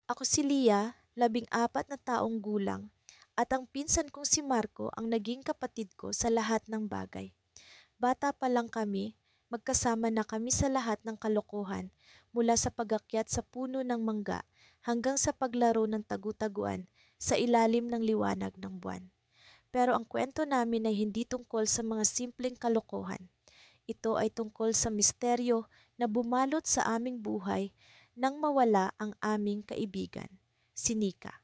Ako si Lia, 14 na taong gulang, at ang pinsan kong si Marco ang naging kapatid ko sa lahat ng bagay. Bata pa lang kami, magkasama na kami sa lahat ng kalokohan, mula sa pagakyat sa puno ng mangga hanggang sa paglaro ng tagu-taguan sa ilalim ng liwanag ng buwan. Pero ang kwento namin ay hindi tungkol sa mga simpleng kalokohan. Ito ay tungkol sa misteryo na bumalot sa aming buhay nang mawala ang aming kaibigan, si Nika.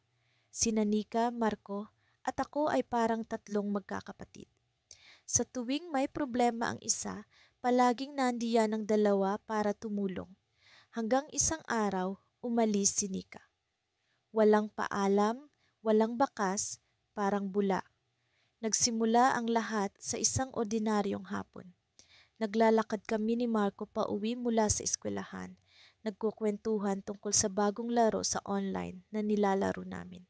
Sina Nika, Marco, at ako ay parang tatlong magkakapatid. Sa tuwing may problema ang isa, palaging nandiyan ang dalawa para tumulong. Hanggang isang araw, umalis si Nika. Walang paalam, walang bakas, parang bula. Nagsimula ang lahat sa isang ordinaryong hapon. Naglalakad kami ni Marco pauwi mula sa eskwelahan. Nagkukwentuhan tungkol sa bagong laro sa online na nilalaro namin.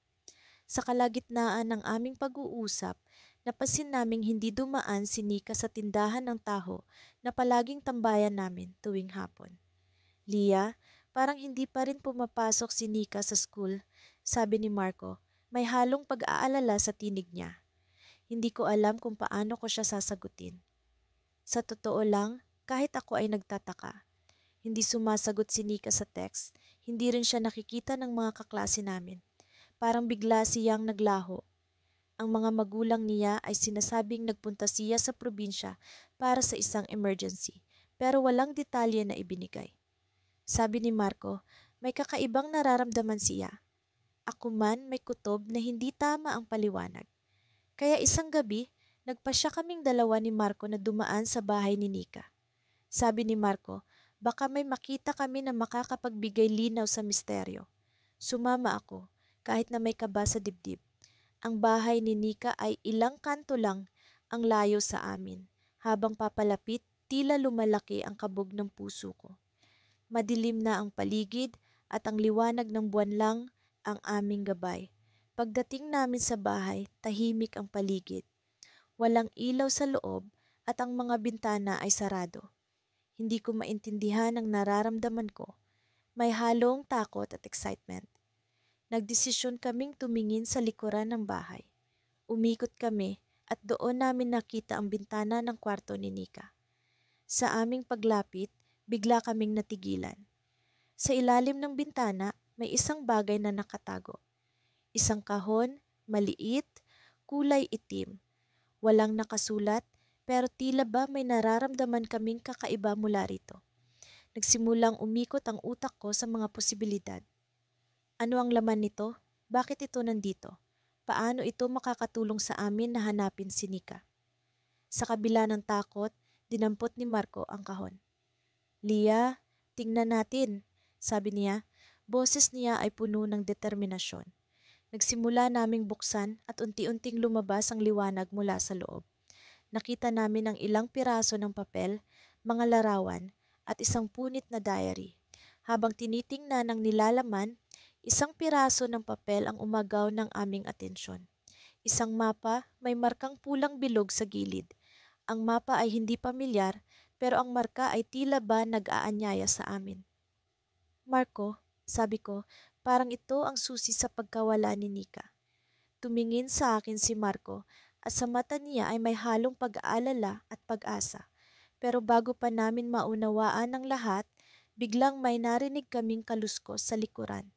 Sa kalagitnaan ng aming pag-uusap, napansin naming hindi dumaan si Nika sa tindahan ng taho na palaging tambayan namin tuwing hapon. Lia, parang hindi pa rin pumapasok si Nika sa school, sabi ni Marco. May halong pag-aalala sa tinig niya. Hindi ko alam kung paano ko siya sasagutin. Sa totoo lang, kahit ako ay nagtataka. Hindi sumasagot si Nika sa text, hindi rin siya nakikita ng mga kaklase namin. Parang bigla siyang naglaho. Ang mga magulang niya ay sinasabing nagpunta siya sa probinsya para sa isang emergency, pero walang detalye na ibinigay. Sabi ni Marco, may kakaibang nararamdaman siya. Ako man may kutob na hindi tama ang paliwanag. Kaya isang gabi, nagpasya kaming dalawa ni Marco na dumaan sa bahay ni Nika. Sabi ni Marco, baka may makita kami na makakapagbigay linaw sa misteryo. Sumama ako, kahit na may kaba sa dibdib. Ang bahay ni Nika ay ilang kanto lang ang layo sa amin. Habang papalapit, tila lumalaki ang kabog ng puso ko. Madilim na ang paligid at ang liwanag ng buwan lang ang aming gabay. Pagdating namin sa bahay, tahimik ang paligid. Walang ilaw sa loob at ang mga bintana ay sarado. Hindi ko maintindihan ang nararamdaman ko. May halong takot at excitement. Nagdesisyon kaming tumingin sa likuran ng bahay. Umikot kami at doon namin nakita ang bintana ng kwarto ni Nika. Sa aming paglapit, bigla kaming natigilan. Sa ilalim ng bintana, may isang bagay na nakatago. Isang kahon, maliit, kulay itim. Walang nakasulat, pero tila ba may nararamdaman kaming kakaiba mula rito. Nagsimulang umikot ang utak ko sa mga posibilidad. Ano ang laman nito? Bakit ito nandito? Paano ito makakatulong sa amin na hanapin si Nika? Sa kabila ng takot, dinampot ni Marco ang kahon. Lia, tingnan natin, sabi niya. Boses niya ay puno ng determinasyon. Nagsimula naming buksan at unti-unting lumabas ang liwanag mula sa loob. Nakita namin ang ilang piraso ng papel, mga larawan, at isang punit na diary. Habang tinitingnan ang nilalaman, isang piraso ng papel ang umagaw ng aming atensyon. Isang mapa, may markang pulang bilog sa gilid. Ang mapa ay hindi pamilyar, pero ang marka ay tila ba nag-aanyaya sa amin. Marco, sabi ko, parang ito ang susi sa pagkawala ni Nika. Tumingin sa akin si Marco at sa mata niya ay may halong pag-aalala at pag-asa. Pero bago pa namin maunawaan ang lahat, biglang may narinig kaming kaluskos sa likuran.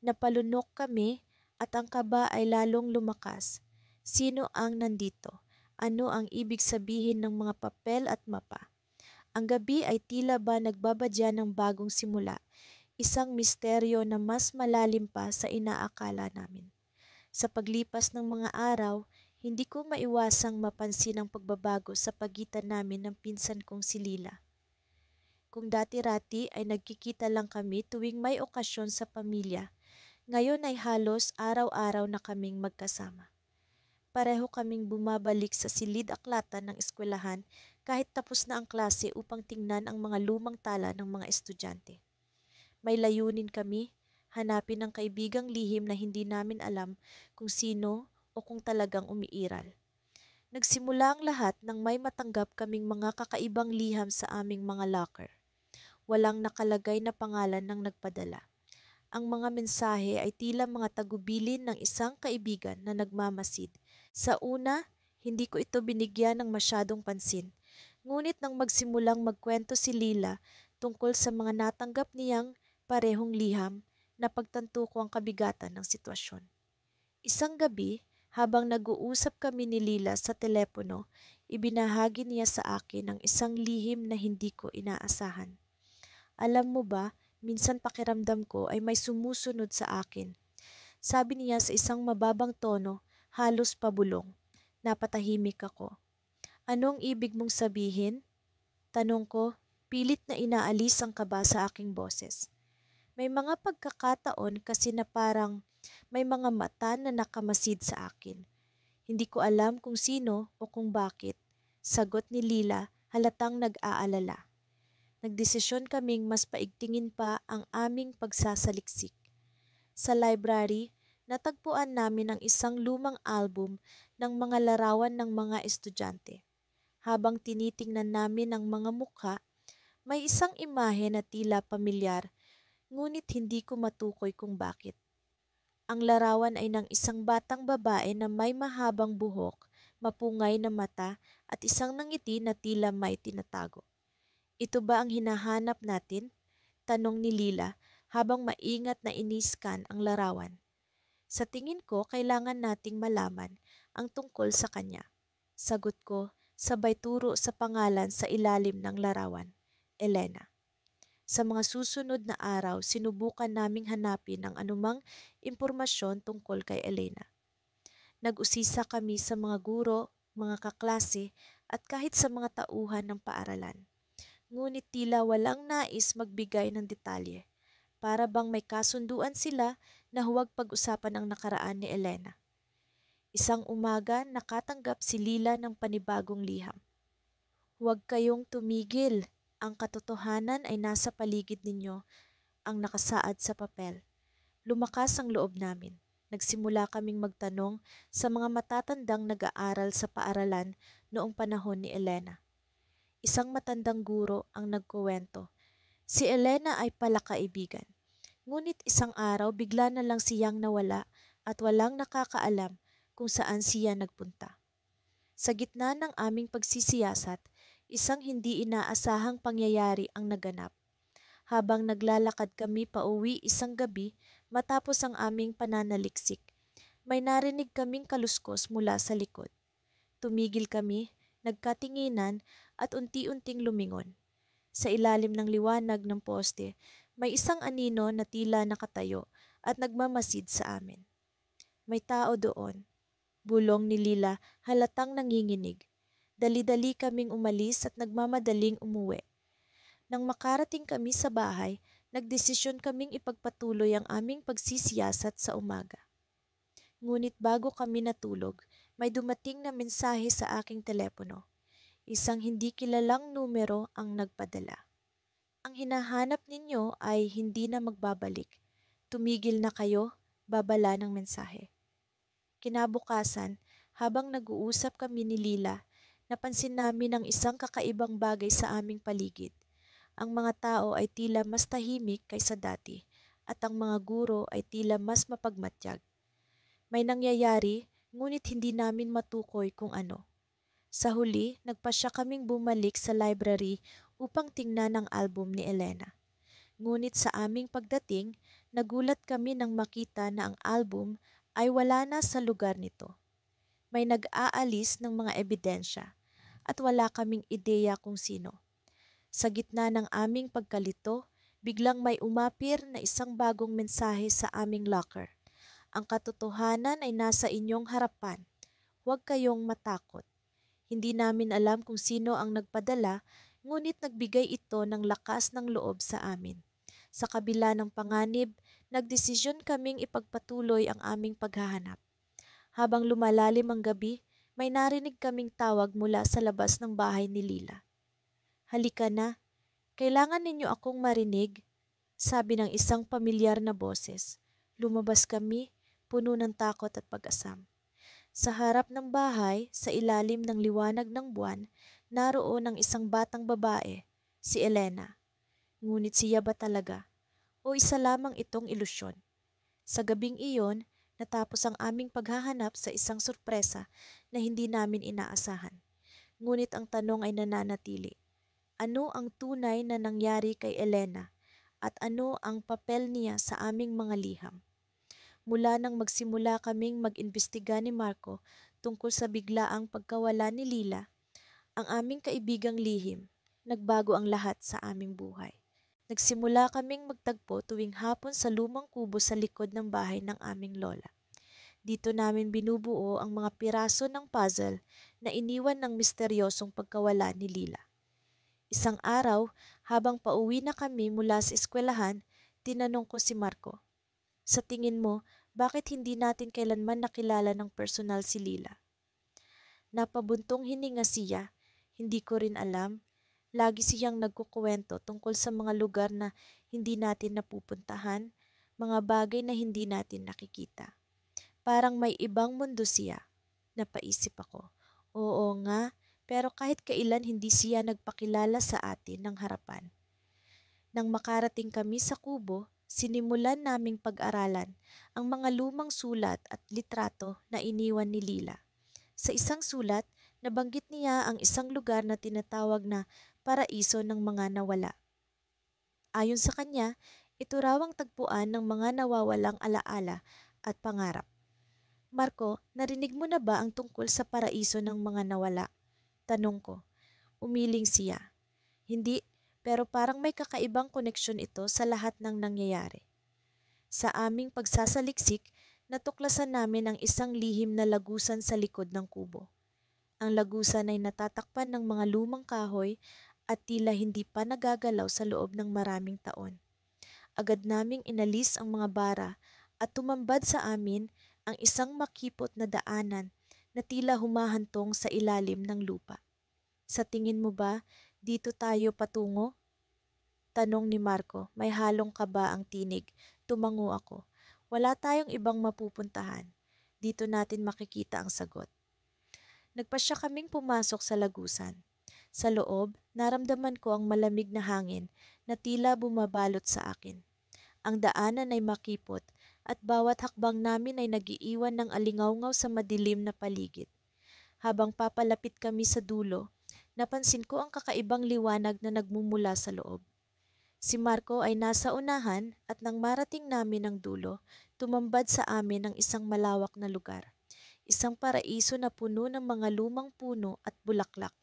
Napalunok kami at ang kaba ay lalong lumakas. Sino ang nandito? Ano ang ibig sabihin ng mga papel at mapa? Ang gabi ay tila ba nagbabadya ng bagong simula, isang misteryo na mas malalim pa sa inaakala namin. Sa paglipas ng mga araw, hindi ko maiwasang mapansin ang pagbabago sa pagitan namin ng pinsan kong si Lila. Kung dati-rati ay nagkikita lang kami tuwing may okasyon sa pamilya, ngayon ay halos araw-araw na kaming magkasama. Pareho kaming bumabalik sa silid-aklatan ng eskwelahan kahit tapos na ang klase upang tingnan ang mga lumang tala ng mga estudyante. May layunin kami, hanapin ang kaibigang lihim na hindi namin alam kung sino o kung talagang umiiral. Nagsimula ang lahat nang may matanggap kaming mga kakaibang liham sa aming mga locker. Walang nakalagay na pangalan ng nagpadala. Ang mga mensahe ay tila mga tagubilin ng isang kaibigan na nagmamasid. Sa una, hindi ko ito binigyan ng masyadong pansin. Ngunit nang magsimulang magkwento si Lila tungkol sa mga natanggap niyang parehong liham, napagtanto ko ang kabigatan ng sitwasyon. Isang gabi, habang nag-uusap kami ni Lila sa telepono, ibinahagi niya sa akin ang isang lihim na hindi ko inaasahan. Alam mo ba, minsan pakiramdam ko ay may sumusunod sa akin. Sabi niya sa isang mababang tono, halos pabulong. Napatahimik ako. Anong ibig mong sabihin? Tanong ko, pilit na inaalis ang kaba sa aking boses. May mga pagkakataon kasi na parang may mga mata na nakamasid sa akin. Hindi ko alam kung sino o kung bakit. Sagot ni Lila, halatang nag-aalala. Nagdesisyon kaming mas paigtingin pa ang aming pagsasaliksik. Sa library, natagpuan namin ang isang lumang album ng mga larawan ng mga estudyante. Habang tinitingnan namin ang mga mukha, may isang imahe na tila pamilyar, ngunit hindi ko matukoy kung bakit. Ang larawan ay ng isang batang babae na may mahabang buhok, mapungay na mata at isang ngiti na tila may tinatago. Ito ba ang hinahanap natin? Tanong ni Lila habang maingat na iniskan ang larawan. Sa tingin ko, kailangan nating malaman ang tungkol sa kanya. Sagot ko, sabay turo sa pangalan sa ilalim ng larawan, Elena. Sa mga susunod na araw, sinubukan naming hanapin ang anumang impormasyon tungkol kay Elena. Nag-usisa kami sa mga guro, mga kaklase at kahit sa mga tauhan ng paaralan. Ngunit tila walang nais magbigay ng detalye. Para bang may kasunduan sila na huwag pag-usapan ang nakaraan ni Elena. Isang umaga, nakatanggap si Lila ng panibagong liham. Huwag kayong tumigil. Ang katotohanan ay nasa paligid ninyo, ang nakasaad sa papel. Lumakas ang loob namin. Nagsimula kaming magtanong sa mga matatandang nag-aaral sa paaralan noong panahon ni Elena. Isang matandang guro ang nagkuwento. Si Elena ay palakaibigan. Ngunit isang araw bigla na lang siyang nawala at walang nakakaalam kung saan siya nagpunta. Sa gitna ng aming pagsisiyasat, isang hindi inaasahang pangyayari ang naganap. Habang naglalakad kami pauwi isang gabi matapos ang aming pananaliksik, may narinig kaming kaluskos mula sa likod. Tumigil kami, nagkatinginan at unti-unting lumingon. Sa ilalim ng liwanag ng poste, may isang anino na tila nakatayo at nagmamasid sa amin. May tao doon. Bulong ni Lila halatang nanginginig. Dali-dali kaming umalis at nagmamadaling umuwi. Nang makarating kami sa bahay, nagdesisyon kaming ipagpatuloy ang aming pagsisiyasat sa umaga. Ngunit bago kami natulog, may dumating na mensahe sa aking telepono. Isang hindi kilalang numero ang nagpadala. Ang hinahanap ninyo ay hindi na magbabalik. Tumigil na kayo, babala ng mensahe. Kinabukasan, habang nag-uusap kami ni Lila, napansin namin ang isang kakaibang bagay sa aming paligid. Ang mga tao ay tila mas tahimik kaysa dati at ang mga guro ay tila mas mapagmatyag. May nangyayari, ngunit hindi namin matukoy kung ano. Sa huli, nagpasya kaming bumalik sa library upang tingnan ang album ni Elena. Ngunit sa aming pagdating, nagulat kami nang makita na ang album ay wala na sa lugar nito. May nag-aalis ng mga ebidensya at wala kaming ideya kung sino. Sa gitna ng aming pagkalito, biglang may umapir na isang bagong mensahe sa aming locker. Ang katotohanan ay nasa inyong harapan. Huwag kayong matakot. Hindi namin alam kung sino ang nagpadala, ngunit nagbigay ito ng lakas ng loob sa amin. Sa kabila ng panganib, nagdesisyon kaming ipagpatuloy ang aming paghahanap. Habang lumalalim ang gabi, may narinig kaming tawag mula sa labas ng bahay ni Lila. Halika na, kailangan ninyo akong marinig, sabi ng isang pamilyar na boses. Lumabas kami, puno ng takot at pag-asam. Sa harap ng bahay, sa ilalim ng liwanag ng buwan, naroon ang isang batang babae, si Elena. Ngunit siya ba talaga? o isa lamang itong ilusyon? Sa gabing iyon, natapos ang aming paghahanap sa isang sorpresa na hindi namin inaasahan. Ngunit ang tanong ay nananatili. Ano ang tunay na nangyari kay Elena at ano ang papel niya sa aming mga liham? Mula nang magsimula kaming mag-imbestiga ni Marco tungkol sa biglaang pagkawala ni Lila, ang aming kaibigang lihim, nagbago ang lahat sa aming buhay. Nagsimula kaming magtagpo tuwing hapon sa lumang kubo sa likod ng bahay ng aming lola. Dito namin binubuo ang mga piraso ng puzzle na iniwan ng misteryosong pagkawala ni Lila. Isang araw, habang pauwi na kami mula sa eskwelahan, tinanong ko si Marco, sa tingin mo, bakit hindi natin kailanman nakilala ng personal si Lila? Napabuntong hininga siya, hindi ko rin alam. Lagi siyang nagkukuwento tungkol sa mga lugar na hindi natin napupuntahan, mga bagay na hindi natin nakikita. Parang may ibang mundo siya. Napaisip ako. Oo nga, pero kahit kailan hindi siya nagpakilala sa atin ng harapan. Nang makarating kami sa kubo, sinimulan naming pag-aralan ang mga lumang sulat at litrato na iniwan ni Lila. Sa isang sulat, nabanggit niya ang isang lugar na tinatawag na paraiso ng mga nawala. Ayon sa kanya, ito raw ang tagpuan ng mga nawawalang alaala at pangarap. Marco, narinig mo na ba ang tungkol sa paraiso ng mga nawala? Tanong ko. Umiling siya. Hindi, pero parang may kakaibang koneksyon ito sa lahat ng nangyayari. Sa aming pagsasaliksik, natuklasan namin ang isang lihim na lagusan sa likod ng kubo. Ang lagusan ay natatakpan ng mga lumang kahoy at tila hindi pa nagagalaw sa loob ng maraming taon. Agad naming inalis ang mga bara at tumambad sa amin ang isang makipot na daanan na tila humahantong sa ilalim ng lupa. Sa tingin mo ba, dito tayo patungo? Tanong ni Marco, may halong kaba ang tinig. Tumango ako. Wala tayong ibang mapupuntahan. Dito natin makikita ang sagot. Nagpasya kaming pumasok sa lagusan. Sa loob, naramdaman ko ang malamig na hangin na tila bumabalot sa akin. Ang daanan ay makipot at bawat hakbang namin ay nagiiwan ng alingawngaw sa madilim na paligid. Habang papalapit kami sa dulo, napansin ko ang kakaibang liwanag na nagmumula sa loob. Si Marco ay nasa unahan at nang marating namin ang dulo, tumambad sa amin ang isang malawak na lugar. Isang paraiso na puno ng mga lumang puno at bulaklak.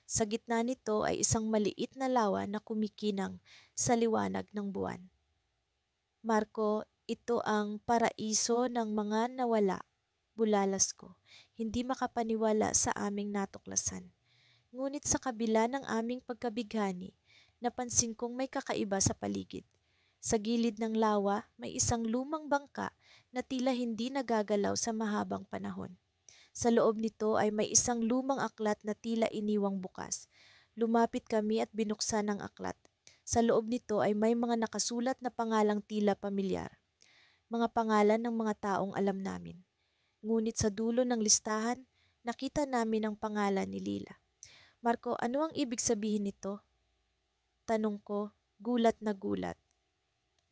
Sa gitna nito ay isang maliit na lawa na kumikinang sa liwanag ng buwan. Marco, ito ang paraiso ng mga nawala. Bulalas ko, hindi makapaniwala sa aming natuklasan. Ngunit sa kabila ng aming pagkabighani, napansin kong may kakaiba sa paligid. Sa gilid ng lawa, may isang lumang bangka na tila hindi nagagalaw sa mahabang panahon. Sa loob nito ay may isang lumang aklat na tila iniwang bukas. Lumapit kami at binuksan ang aklat. Sa loob nito ay may mga nakasulat na pangalang tila pamilyar. Mga pangalan ng mga taong alam namin. Ngunit sa dulo ng listahan, nakita namin ang pangalan ni Lila. Marco, ano ang ibig sabihin nito? Tanong ko, gulat na gulat.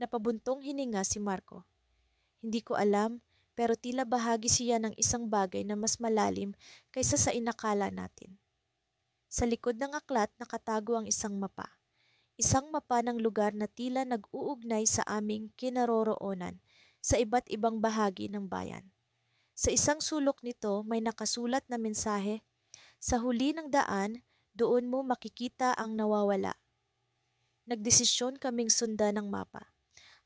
Napabuntong hininga si Marco. Hindi ko alam, pero tila bahagi siya ng isang bagay na mas malalim kaysa sa inakala natin. Sa likod ng aklat nakatago ang isang mapa. Isang mapa ng lugar na tila nag-uugnay sa aming kinaroroonan sa iba't ibang bahagi ng bayan. Sa isang sulok nito may nakasulat na mensahe, sa huli ng daan, doon mo makikita ang nawawala. Nagdesisyon kaming sundan ng mapa.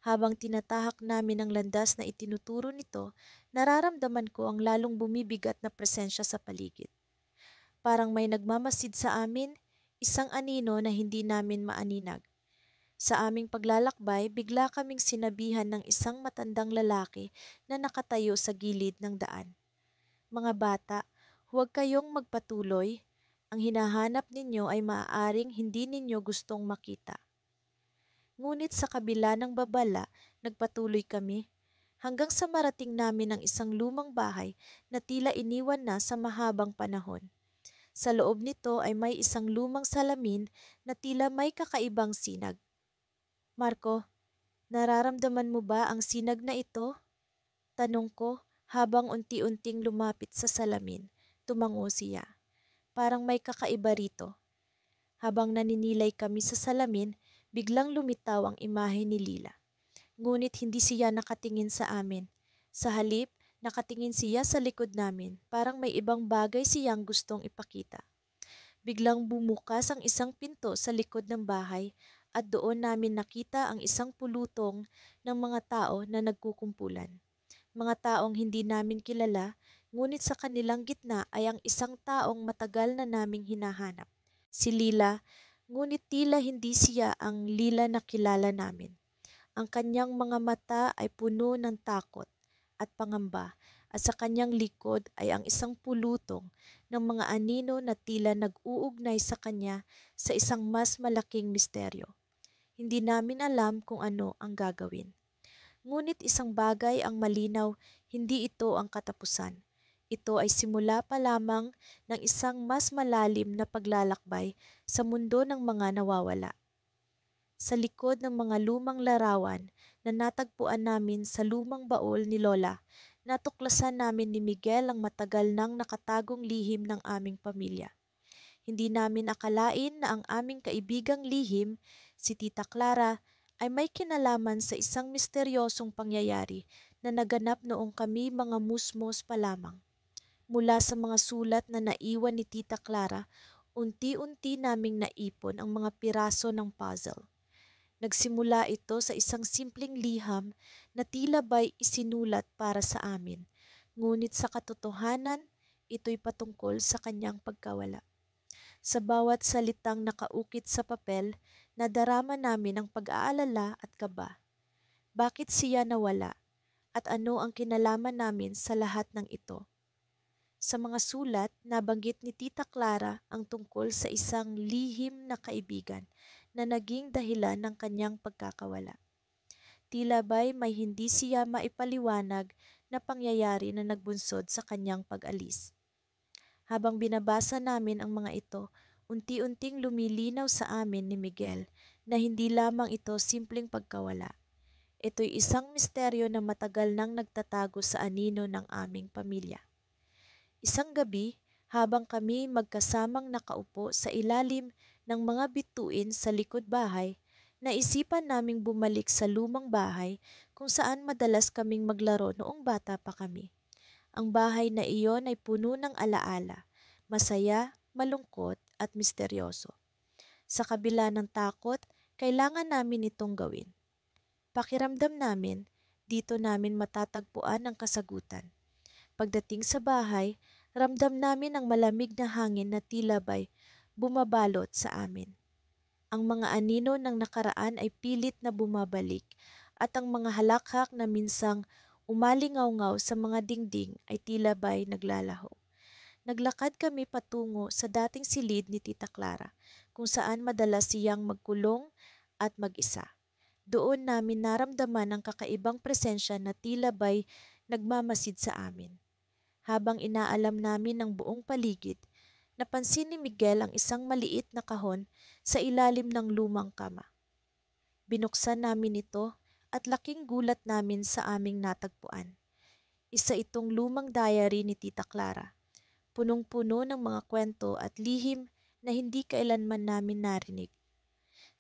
Habang tinatahak namin ang landas na itinuturo nito, nararamdaman ko ang lalong bumibigat na presensya sa paligid. Parang may nagmamasid sa amin, isang anino na hindi namin maaninag. Sa aming paglalakbay, bigla kaming sinabihan ng isang matandang lalaki na nakatayo sa gilid ng daan. Mga bata, huwag kayong magpatuloy. Ang hinahanap ninyo ay maaaring hindi ninyo gustong makita. Ngunit sa kabila ng babala, nagpatuloy kami hanggang sa marating namin ang isang lumang bahay na tila iniwan na sa mahabang panahon. Sa loob nito ay may isang lumang salamin na tila may kakaibang sinag. Marco, Nararamdaman mo ba ang sinag na ito? Tanong ko habang unti-unting lumapit sa salamin. Tumango siya. Parang may kakaiba rito. Habang naninilay kami sa salamin, biglang lumitaw ang imahe ni Lila. Ngunit hindi siya nakatingin sa amin. Sa halip, nakatingin siya sa likod namin. Parang may ibang bagay siyang gustong ipakita. Biglang bumukas ang isang pinto sa likod ng bahay at doon namin nakita ang isang pulutong ng mga tao na nagkukumpulan. Mga taong hindi namin kilala, ngunit sa kanilang gitna ay ang isang taong matagal na naming hinahanap. Si Lila, ngunit tila hindi siya ang Lila na kilala namin. Ang kanyang mga mata ay puno ng takot at pangamba at sa kanyang likod ay ang isang pulutong ng mga anino na tila nag-uugnay sa kanya sa isang mas malaking misteryo. Hindi namin alam kung ano ang gagawin. Ngunit isang bagay ang malinaw, hindi ito ang katapusan. Ito ay simula pa lamang ng isang mas malalim na paglalakbay sa mundo ng mga nawawala. Sa likod ng mga lumang larawan na natagpuan namin sa lumang baul ni Lola, natuklasan namin ni Miguel ang matagal nang nakatagong lihim ng aming pamilya. Hindi namin akalain na ang aming kaibigang lihim, si Tita Clara, ay may kinalaman sa isang misteryosong pangyayari na naganap noong kami mga musmos pa lamang. Mula sa mga sulat na naiwan ni Tita Clara, unti-unti naming naipon ang mga piraso ng puzzle. Nagsimula ito sa isang simpleng liham na tila ba'y isinulat para sa amin, ngunit sa katotohanan, ito'y patungkol sa kanyang pagkawala. Sa bawat salitang nakaukit sa papel, nadarama namin ang pag-aalala at kaba. Bakit siya nawala? At ano ang kinalaman namin sa lahat ng ito? Sa mga sulat, nabanggit ni Tita Clara ang tungkol sa isang lihim na kaibigan na naging dahilan ng kanyang pagkakawala. Tila ba'y may hindi siya maipaliwanag na pangyayari na nagbunsod sa kanyang pag-alis. Habang binabasa namin ang mga ito, unti-unting lumilinaw sa amin ni Miguel na hindi lamang ito simpleng pagkawala. Ito'y isang misteryo na matagal nang nagtatago sa anino ng aming pamilya. Isang gabi, habang kami magkasamang nakaupo sa ilalim ng mga bituin sa likod bahay, naisipan naming bumalik sa lumang bahay kung saan madalas kaming maglaro noong bata pa kami. Ang bahay na iyon ay puno ng alaala, masaya, malungkot at misteryoso. Sa kabila ng takot, kailangan namin itong gawin. Pakiramdam namin, dito namin matatagpuan ang kasagutan. Pagdating sa bahay, ramdam namin ang malamig na hangin na tila ba'y bumabalot sa amin. Ang mga anino ng nakaraan ay pilit na bumabalik at ang mga halakhak na minsang umalingaw-ngaw sa mga dingding ay tila ba'y naglalaho. Naglakad kami patungo sa dating silid ni Tita Clara kung saan madalas siyang magkulong at mag-isa. Doon namin naramdaman ang kakaibang presensya na tila ba'y nagmamasid sa amin. Habang inaalam namin ang buong paligid, napansin ni Miguel ang isang maliit na kahon sa ilalim ng lumang kama. Binuksan namin ito at laking gulat namin sa aming natagpuan. Isa itong lumang diary ni Tita Clara, punong-puno ng mga kwento at lihim na hindi kailanman namin narinig.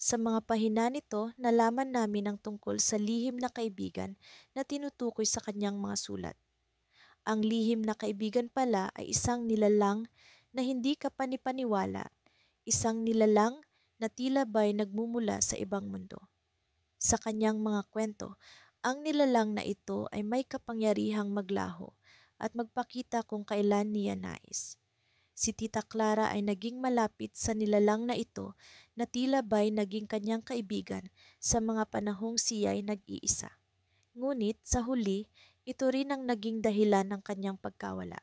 Sa mga pahina nito, nalaman namin ang tungkol sa lihim na kaibigan na tinutukoy sa kanyang mga sulat. Ang lihim na kaibigan pala ay isang nilalang na hindi kapanipaniwala, isang nilalang na tila ba'y nagmumula sa ibang mundo. Sa kanyang mga kwento, ang nilalang na ito ay may kapangyarihang maglaho at magpakita kung kailan niya nais. Si Tita Clara ay naging malapit sa nilalang na ito na tila ba'y naging kanyang kaibigan sa mga panahong siya'y nag-iisa. Ngunit sa huli, ito rin ang naging dahilan ng kanyang pagkawala.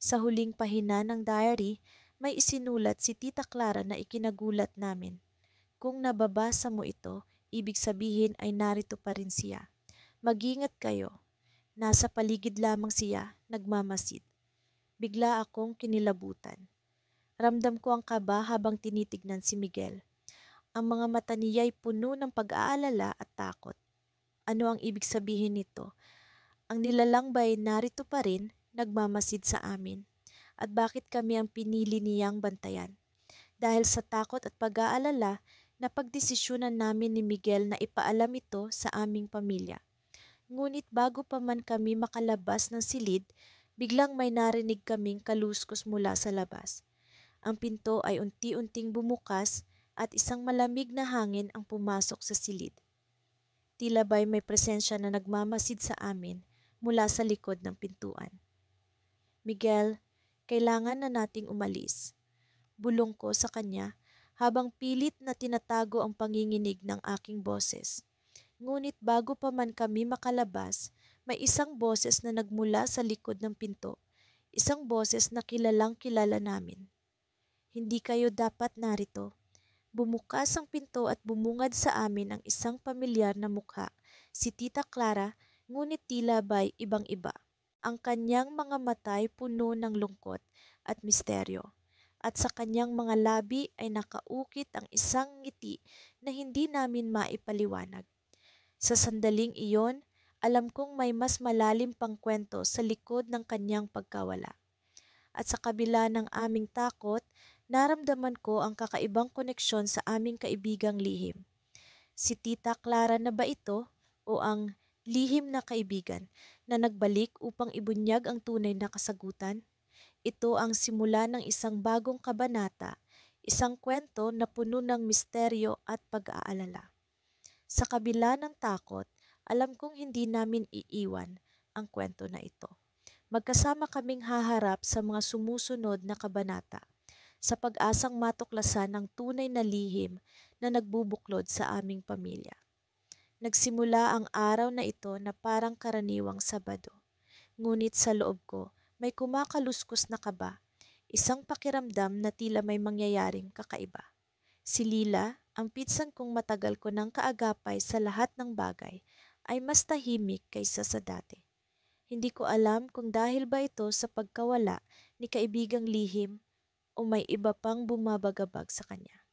Sa huling pahina ng diary, may isinulat si Tita Clara na ikinagulat namin. Kung nababasa mo ito, ibig sabihin ay narito pa rin siya. Mag-ingat kayo. Nasa paligid lamang siya, nagmamasid. Bigla akong kinilabutan. Ramdam ko ang kaba habang tinitignan si Miguel. Ang mga mata niya ay puno ng pag-aalala at takot. Ano ang ibig sabihin nito? Ang nilalang ba'y narito pa rin, nagmamasid sa amin? At bakit kami ang pinili niyang bantayan? Dahil sa takot at pag-aalala, napagdesisyonan namin ni Miguel na ipaalam ito sa aming pamilya. Ngunit bago pa man kami makalabas ng silid, biglang may narinig kaming kaluskos mula sa labas. Ang pinto ay unti-unting bumukas at isang malamig na hangin ang pumasok sa silid. Tila ba'y may presensya na nagmamasid sa amin mula sa likod ng pintuan. Miguel, kailangan na nating umalis. Bulong ko sa kanya habang pilit na tinatago ang panginginig ng aking boses. Ngunit bago pa man kami makalabas, may isang boses na nagmula sa likod ng pinto. Isang boses na kilalang kilala namin. Hindi kayo dapat narito. Bumukas ang pinto at bumungad sa amin ang isang pamilyar na mukha, si Tita Clara, ngunit tila ba'y ibang-iba. Ang kanyang mga mata'y puno ng lungkot at misteryo, at sa kanyang mga labi ay nakaukit ang isang ngiti na hindi namin maipaliwanag. Sa sandaling iyon, alam kong may mas malalim pang kwento sa likod ng kanyang pagkawala. At sa kabila ng aming takot, naramdaman ko ang kakaibang koneksyon sa aming kaibigang lihim. Si Tita Clara na ba ito o ang lihim na kaibigan na nagbalik upang ibunyag ang tunay na kasagutan? Ito ang simula ng isang bagong kabanata, isang kwento na puno ng misteryo at pag-aalala. Sa kabila ng takot, alam kong hindi namin iiwan ang kwento na ito. Magkasama kaming haharap sa mga sumusunod na kabanata sa pag-asang matuklasan ng tunay na lihim na nagbubuklod sa aming pamilya. Nagsimula ang araw na ito na parang karaniwang Sabado. Ngunit sa loob ko, may kumakaluskos na kaba, isang pakiramdam na tila may mangyayaring kakaiba. Si Lila, ang pinsan kong matagal ko ng kaagapay sa lahat ng bagay, ay mas tahimik kaysa sa dati. Hindi ko alam kung dahil ba ito sa pagkawala ni kaibigang lihim o may iba pang bumabagabag sa kanya.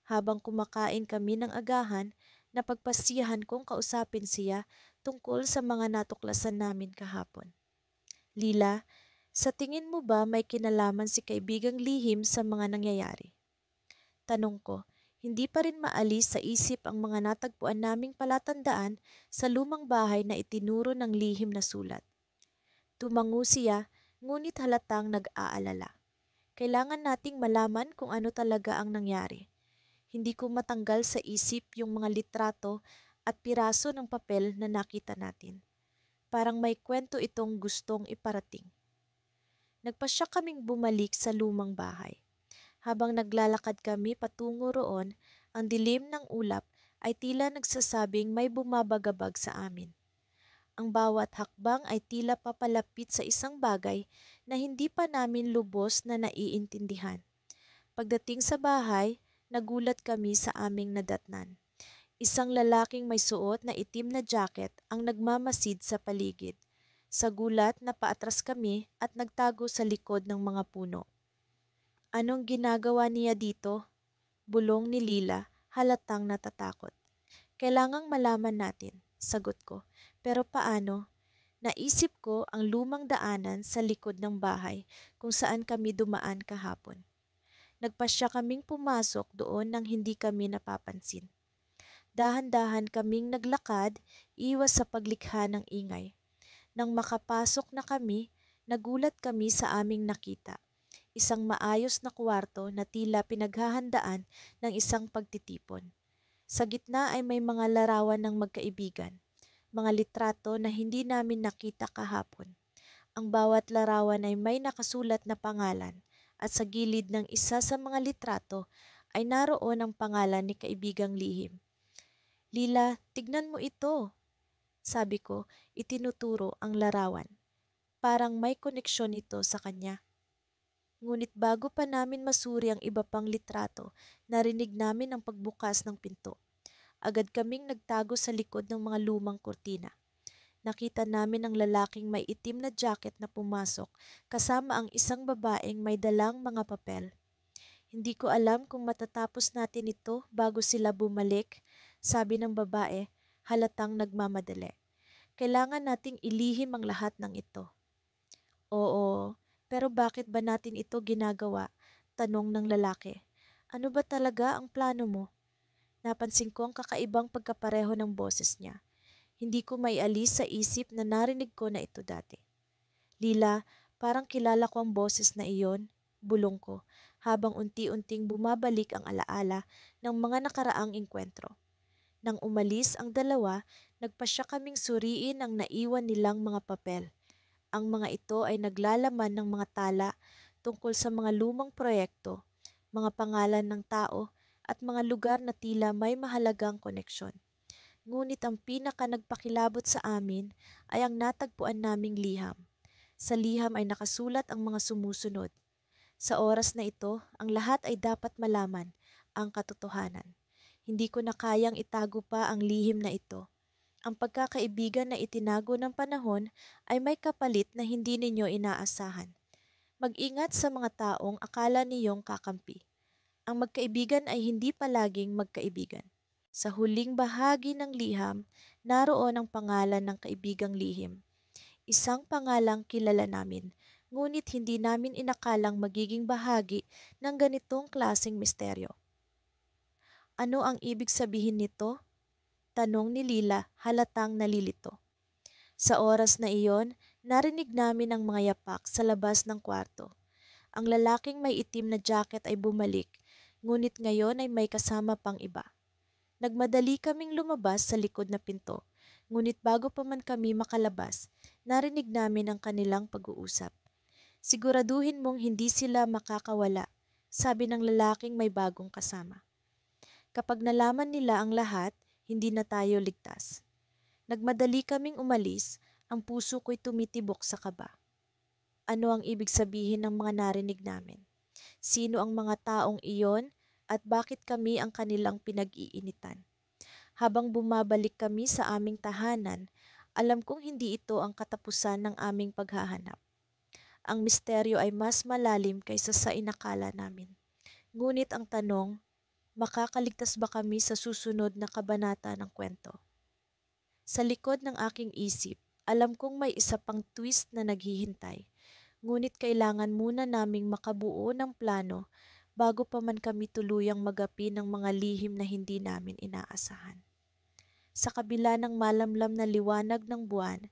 Habang kumakain kami ng agahan, napagpasiyahan kong kausapin siya tungkol sa mga natuklasan namin kahapon. Lila, sa tingin mo ba may kinalaman si kaibigang lihim sa mga nangyayari? Tanong ko, hindi pa rin maalis sa isip ang mga natagpuan naming palatandaan sa lumang bahay na itinuro ng lihim na sulat. Tumango siya, ngunit halatang nag-aalala. Kailangan nating malaman kung ano talaga ang nangyari. Hindi ko matanggal sa isip yung mga litrato at piraso ng papel na nakita natin. Parang may kwento itong gustong iparating. Nagpasya kaming bumalik sa lumang bahay. Habang naglalakad kami patungo roon, ang dilim ng ulap ay tila nagsasabing may bumabagabag sa amin. Ang bawat hakbang ay tila papalapit sa isang bagay na hindi pa namin lubos na naiintindihan. Pagdating sa bahay, nagulat kami sa aming nadatnan. Isang lalaking may suot na itim na jacket ang nagmamasid sa paligid. Sa gulat, napaatras kami at nagtago sa likod ng mga puno. Anong ginagawa niya dito? Bulong ni Lila, halatang natatakot. Kailangang malaman natin, sagot ko. Pero paano? Naisip ko ang lumang daanan sa likod ng bahay kung saan kami dumaan kahapon. Nagpasya kaming pumasok doon nang hindi kami napapansin. Dahan-dahan kaming naglakad, iwas sa paglikha ng ingay. Nang makapasok na kami, nagulat kami sa aming nakita. Isang maayos na kwarto na tila pinaghahandaan ng isang pagtitipon. Sa gitna ay may mga larawan ng magkaibigan, mga litrato na hindi namin nakita kahapon. Ang bawat larawan ay may nakasulat na pangalan at sa gilid ng isa sa mga litrato ay naroon ang pangalan ni kaibigang lihim. Lila, tignan mo ito, sabi ko, itinuturo ang larawan. Parang may koneksyon ito sa kanya. Ngunit bago pa namin masuri ang iba pang litrato, narinig namin ang pagbukas ng pinto. Agad kaming nagtago sa likod ng mga lumang kurtina. Nakita namin ang lalaking may itim na jacket na pumasok kasama ang isang babaeng may dalang mga papel. Hindi ko alam kung matatapos natin ito bago sila bumalik, sabi ng babae, halatang nagmamadali. Kailangan nating ilihim ang lahat ng ito. Oo, pero bakit ba natin ito ginagawa? Tanong ng lalaki. Ano ba talaga ang plano mo? Napansin ko ang kakaibang pagkapareho ng boses niya. Hindi ko maialis sa isip na narinig ko na ito dati. Lila, parang kilala ko ang boses na iyon, bulong ko, habang unti-unting bumabalik ang alaala ng mga nakaraang engkwentro. Nang umalis ang dalawa, nagpasya kaming suriin ang naiwan nilang mga papel. Ang mga ito ay naglalaman ng mga tala tungkol sa mga lumang proyekto, mga pangalan ng tao, at mga lugar na tila may mahalagang koneksyon. Ngunit ang pinaka nagpakilabot sa amin ay ang natagpuan naming liham. Sa liham ay nakasulat ang mga sumusunod. Sa oras na ito, ang lahat ay dapat malaman, ang katotohanan. Hindi ko na kayang itago pa ang lihim na ito. Ang pagkakaibigan na itinago ng panahon ay may kapalit na hindi ninyo inaasahan. Mag-ingat sa mga taong akala niyong kakampi. Ang magkaibigan ay hindi palaging magkaibigan. Sa huling bahagi ng liham, naroon ang pangalan ng kaibigang lihim. Isang pangalang kilala namin, ngunit hindi namin inakalang magiging bahagi ng ganitong klaseng misteryo. Ano ang ibig sabihin nito? Tanong ni Lila halatang nalilito. Sa oras na iyon, narinig namin ang mga yapak sa labas ng kwarto. Ang lalaking may itim na jacket ay bumalik, ngunit ngayon ay may kasama pang iba. Nagmadali kaming lumabas sa likod na pinto, ngunit bago pa man kami makalabas, narinig namin ang kanilang pag-uusap. Siguraduhin mong hindi sila makakawala, sabi ng lalaking may bagong kasama. Kapag nalaman nila ang lahat, hindi na tayo ligtas. Nagmadali kaming umalis, ang puso ko'y tumitibok sa kaba. Ano ang ibig sabihin ng mga narinig namin? Sino ang mga taong iyon at bakit kami ang kanilang pinag-iinitan? Habang bumabalik kami sa aming tahanan, alam kong hindi ito ang katapusan ng aming paghahanap. Ang misteryo ay mas malalim kaysa sa inakala namin. Ngunit ang tanong, makakaligtas ba kami sa susunod na kabanata ng kwento? Sa likod ng aking isip, alam kong may isa pang twist na naghihintay. Ngunit kailangan muna naming makabuo ng plano bago pa man kami tuluyang magapi ng mga lihim na hindi namin inaasahan. Sa kabila ng malamlam na liwanag ng buwan,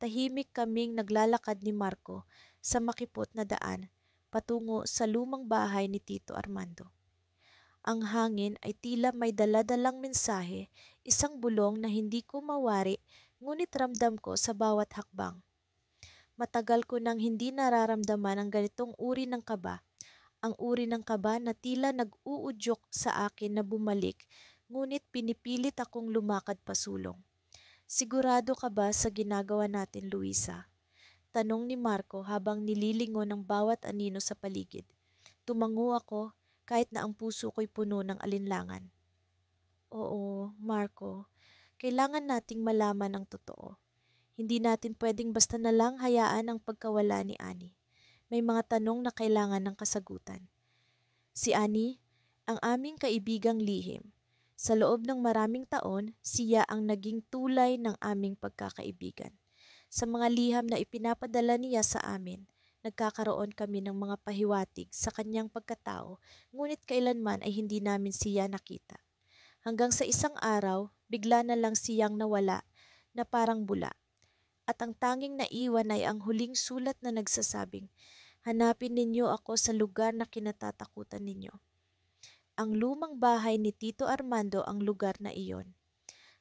tahimik kaming naglalakad ni Marco sa makipot na daan patungo sa lumang bahay ni Tito Armando. Ang hangin ay tila may daladalang mensahe, isang bulong na hindi ko mawari ngunit ramdam ko sa bawat hakbang. Matagal ko nang hindi nararamdaman ang ganitong uri ng kaba, ang uri ng kaba na tila nag-uudyok sa akin na bumalik ngunit pinipilit akong lumakad pasulong. Sigurado ka ba sa ginagawa natin, Luisa? Tanong ni Marco habang nililingon ang bawat anino sa paligid. Tumango ako kahit na ang puso ko'y puno ng alinlangan. Oo, Marco, kailangan nating malaman ang totoo. Hindi natin pwedeng basta na lang hayaan ang pagkawala ni Annie. May mga tanong na kailangan ng kasagutan. Si Annie, ang aming kaibigang lihim. Sa loob ng maraming taon, siya ang naging tulay ng aming pagkakaibigan. Sa mga liham na ipinapadala niya sa amin, nagkakaroon kami ng mga pahiwatig sa kanyang pagkatao, ngunit kailanman ay hindi namin siya nakita. Hanggang sa isang araw, bigla na lang siyang nawala na parang bula. At ang tanging naiwan ay ang huling sulat na nagsasabing, hanapin ninyo ako sa lugar na kinatatakutan ninyo. Ang lumang bahay ni Tito Armando ang lugar na iyon.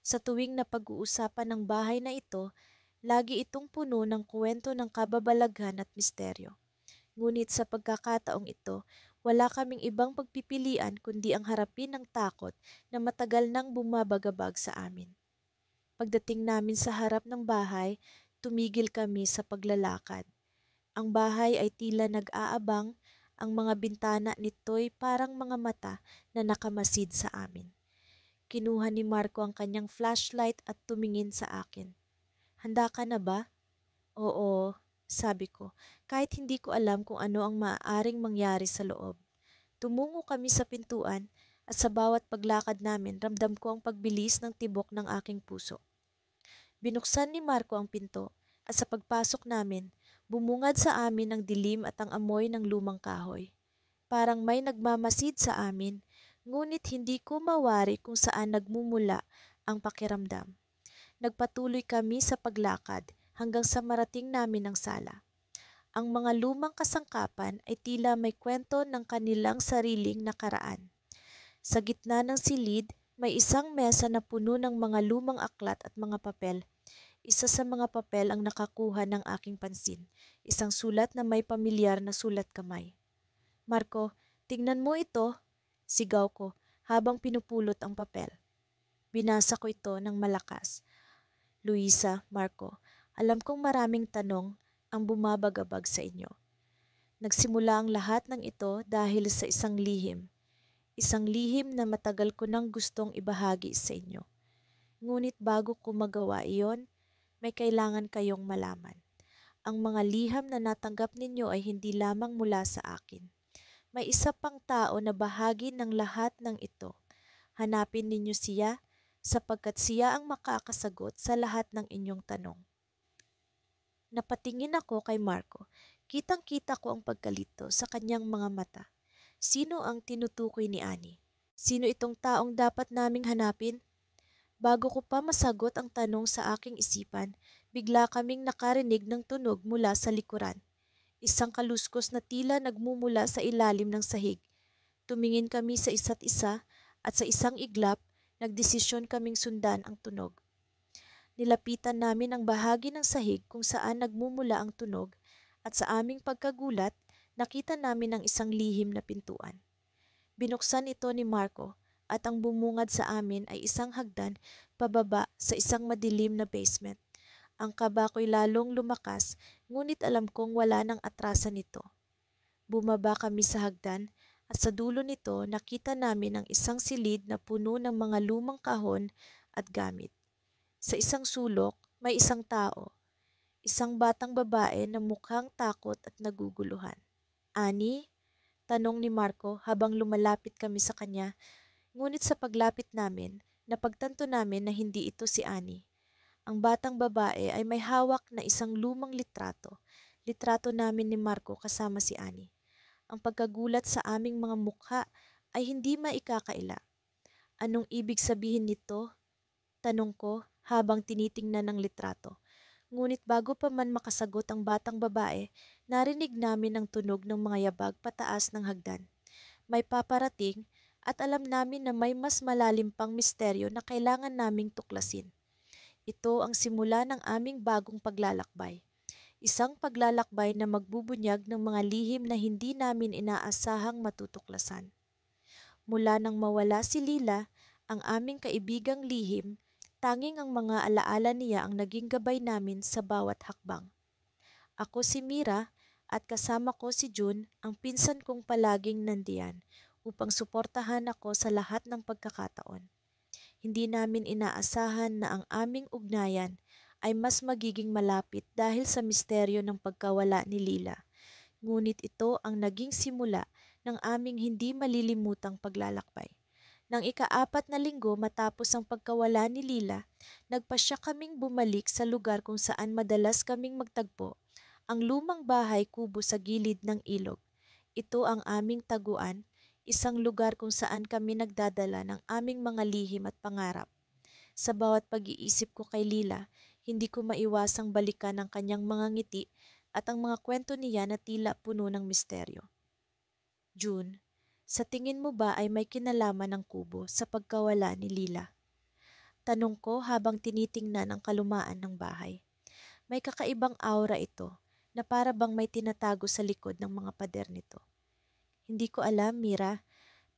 Sa tuwing napag-uusapan ng bahay na ito, lagi itong puno ng kwento ng kababalaghan at misteryo. Ngunit sa pagkakataong ito, wala kaming ibang pagpipilian kundi ang harapin ng takot na matagal nang bumabagabag sa amin. Pagdating namin sa harap ng bahay, tumigil kami sa paglalakad. Ang bahay ay tila nag-aabang, ang mga bintana nito'y parang mga mata na nakamasid sa amin. Kinuha ni Marco ang kanyang flashlight at tumingin sa akin. Handa ka na ba? Oo, sabi ko, kahit hindi ko alam kung ano ang maaaring mangyari sa loob. Tumungo kami sa pintuan at sa bawat paglakad namin ramdam ko ang pagbilis ng tibok ng aking puso. Binuksan ni Marco ang pinto at sa pagpasok namin, bumungad sa amin ang dilim at ang amoy ng lumang kahoy. Parang may nagmamasid sa amin, ngunit hindi ko mawari kung saan nagmumula ang pakiramdam. Nagpatuloy kami sa paglakad hanggang sa marating namin ang sala. Ang mga lumang kasangkapan ay tila may kwento ng kanilang sariling nakaraan. Sa gitna ng silid, may isang mesa na puno ng mga lumang aklat at mga papel. Isa sa mga papel ang nakakuha ng aking pansin, isang sulat na may pamilyar na sulat kamay. Marco, tingnan mo ito, sigaw ko habang pinupulot ang papel. Binasa ko ito ng malakas. Luisa, Marco, alam kong maraming tanong ang bumabagabag sa inyo. Nagsimula ang lahat ng ito dahil sa isang lihim. Isang lihim na matagal ko nang gustong ibahagi sa inyo. Ngunit bago ko magawa iyon, may kailangan kayong malaman. Ang mga liham na natanggap ninyo ay hindi lamang mula sa akin. May isa pang tao na bahagi ng lahat ng ito. Hanapin ninyo siya sapagkat siya ang makakasagot sa lahat ng inyong tanong. Napatingin ako kay Marco. Kitang-kita ko ang pagkalito sa kanyang mga mata. Sino ang tinutukoy ni Annie? Sino itong taong dapat naming hanapin? Bago ko pa masagot ang tanong sa aking isipan, bigla kaming nakarinig ng tunog mula sa likuran. Isang kaluskos na tila nagmumula sa ilalim ng sahig. Tumingin kami sa isa't isa at sa isang iglap, nagdesisyon kaming sundan ang tunog. Nilapitan namin ang bahagi ng sahig kung saan nagmumula ang tunog at sa aming pagkagulat, nakita namin ang isang lihim na pintuan. Binuksan ito ni Marco at ang bumungad sa amin ay isang hagdan pababa sa isang madilim na basement. Ang kaba ko'y lalong lumakas, ngunit alam kong wala nang atrasan nito. Bumaba kami sa hagdan at sa dulo nito nakita namin ang isang silid na puno ng mga lumang kahon at gamit. Sa isang sulok, may isang tao, isang batang babae na mukhang takot at naguguluhan. Ani? Tanong ni Marco habang lumalapit kami sa kanya, ngunit sa paglapit namin, napagtanto namin na hindi ito si Annie. Ang batang babae ay may hawak na isang lumang litrato. Litrato namin ni Marco kasama si Annie. Ang pagkagulat sa aming mga mukha ay hindi maikakaila. Anong ibig sabihin nito? Tanong ko habang tinitingnan ang litrato. Ngunit bago pa man makasagot ang batang babae, narinig namin ang tunog ng mga yabag pataas ng hagdan. May paparating at alam namin na may mas malalim pang misteryo na kailangan naming tuklasin. Ito ang simula ng aming bagong paglalakbay. Isang paglalakbay na magbubunyag ng mga lihim na hindi namin inaasahang matutuklasan. Mula nang mawala si Lila, ang aming kaibigang lihim, tanging ang mga alaala niya ang naging gabay namin sa bawat hakbang. Ako si Mira at kasama ko si June, ang pinsan kong palaging nandiyan upang suportahan ako sa lahat ng pagkakataon. Hindi namin inaasahan na ang aming ugnayan ay mas magiging malapit dahil sa misteryo ng pagkawala ni Lila. Ngunit ito ang naging simula ng aming hindi malilimutang paglalakbay. Nang ika-4 na linggo matapos ang pagkawala ni Lila, nagpasya kaming bumalik sa lugar kung saan madalas kaming magtagpo, ang lumang bahay kubo sa gilid ng ilog. Ito ang aming taguan, isang lugar kung saan kami nagdadala ng aming mga lihim at pangarap. Sa bawat pag-iisip ko kay Lila, hindi ko maiwasang balikan ang kanyang mga ngiti at ang mga kwento niya na tila puno ng misteryo. June, sa tingin mo ba ay may kinalaman ng kubo sa pagkawala ni Lila? Tanong ko habang tinitingnan ang kalumaan ng bahay. May kakaibang aura ito na para bang may tinatago sa likod ng mga pader nito. Hindi ko alam, Mira,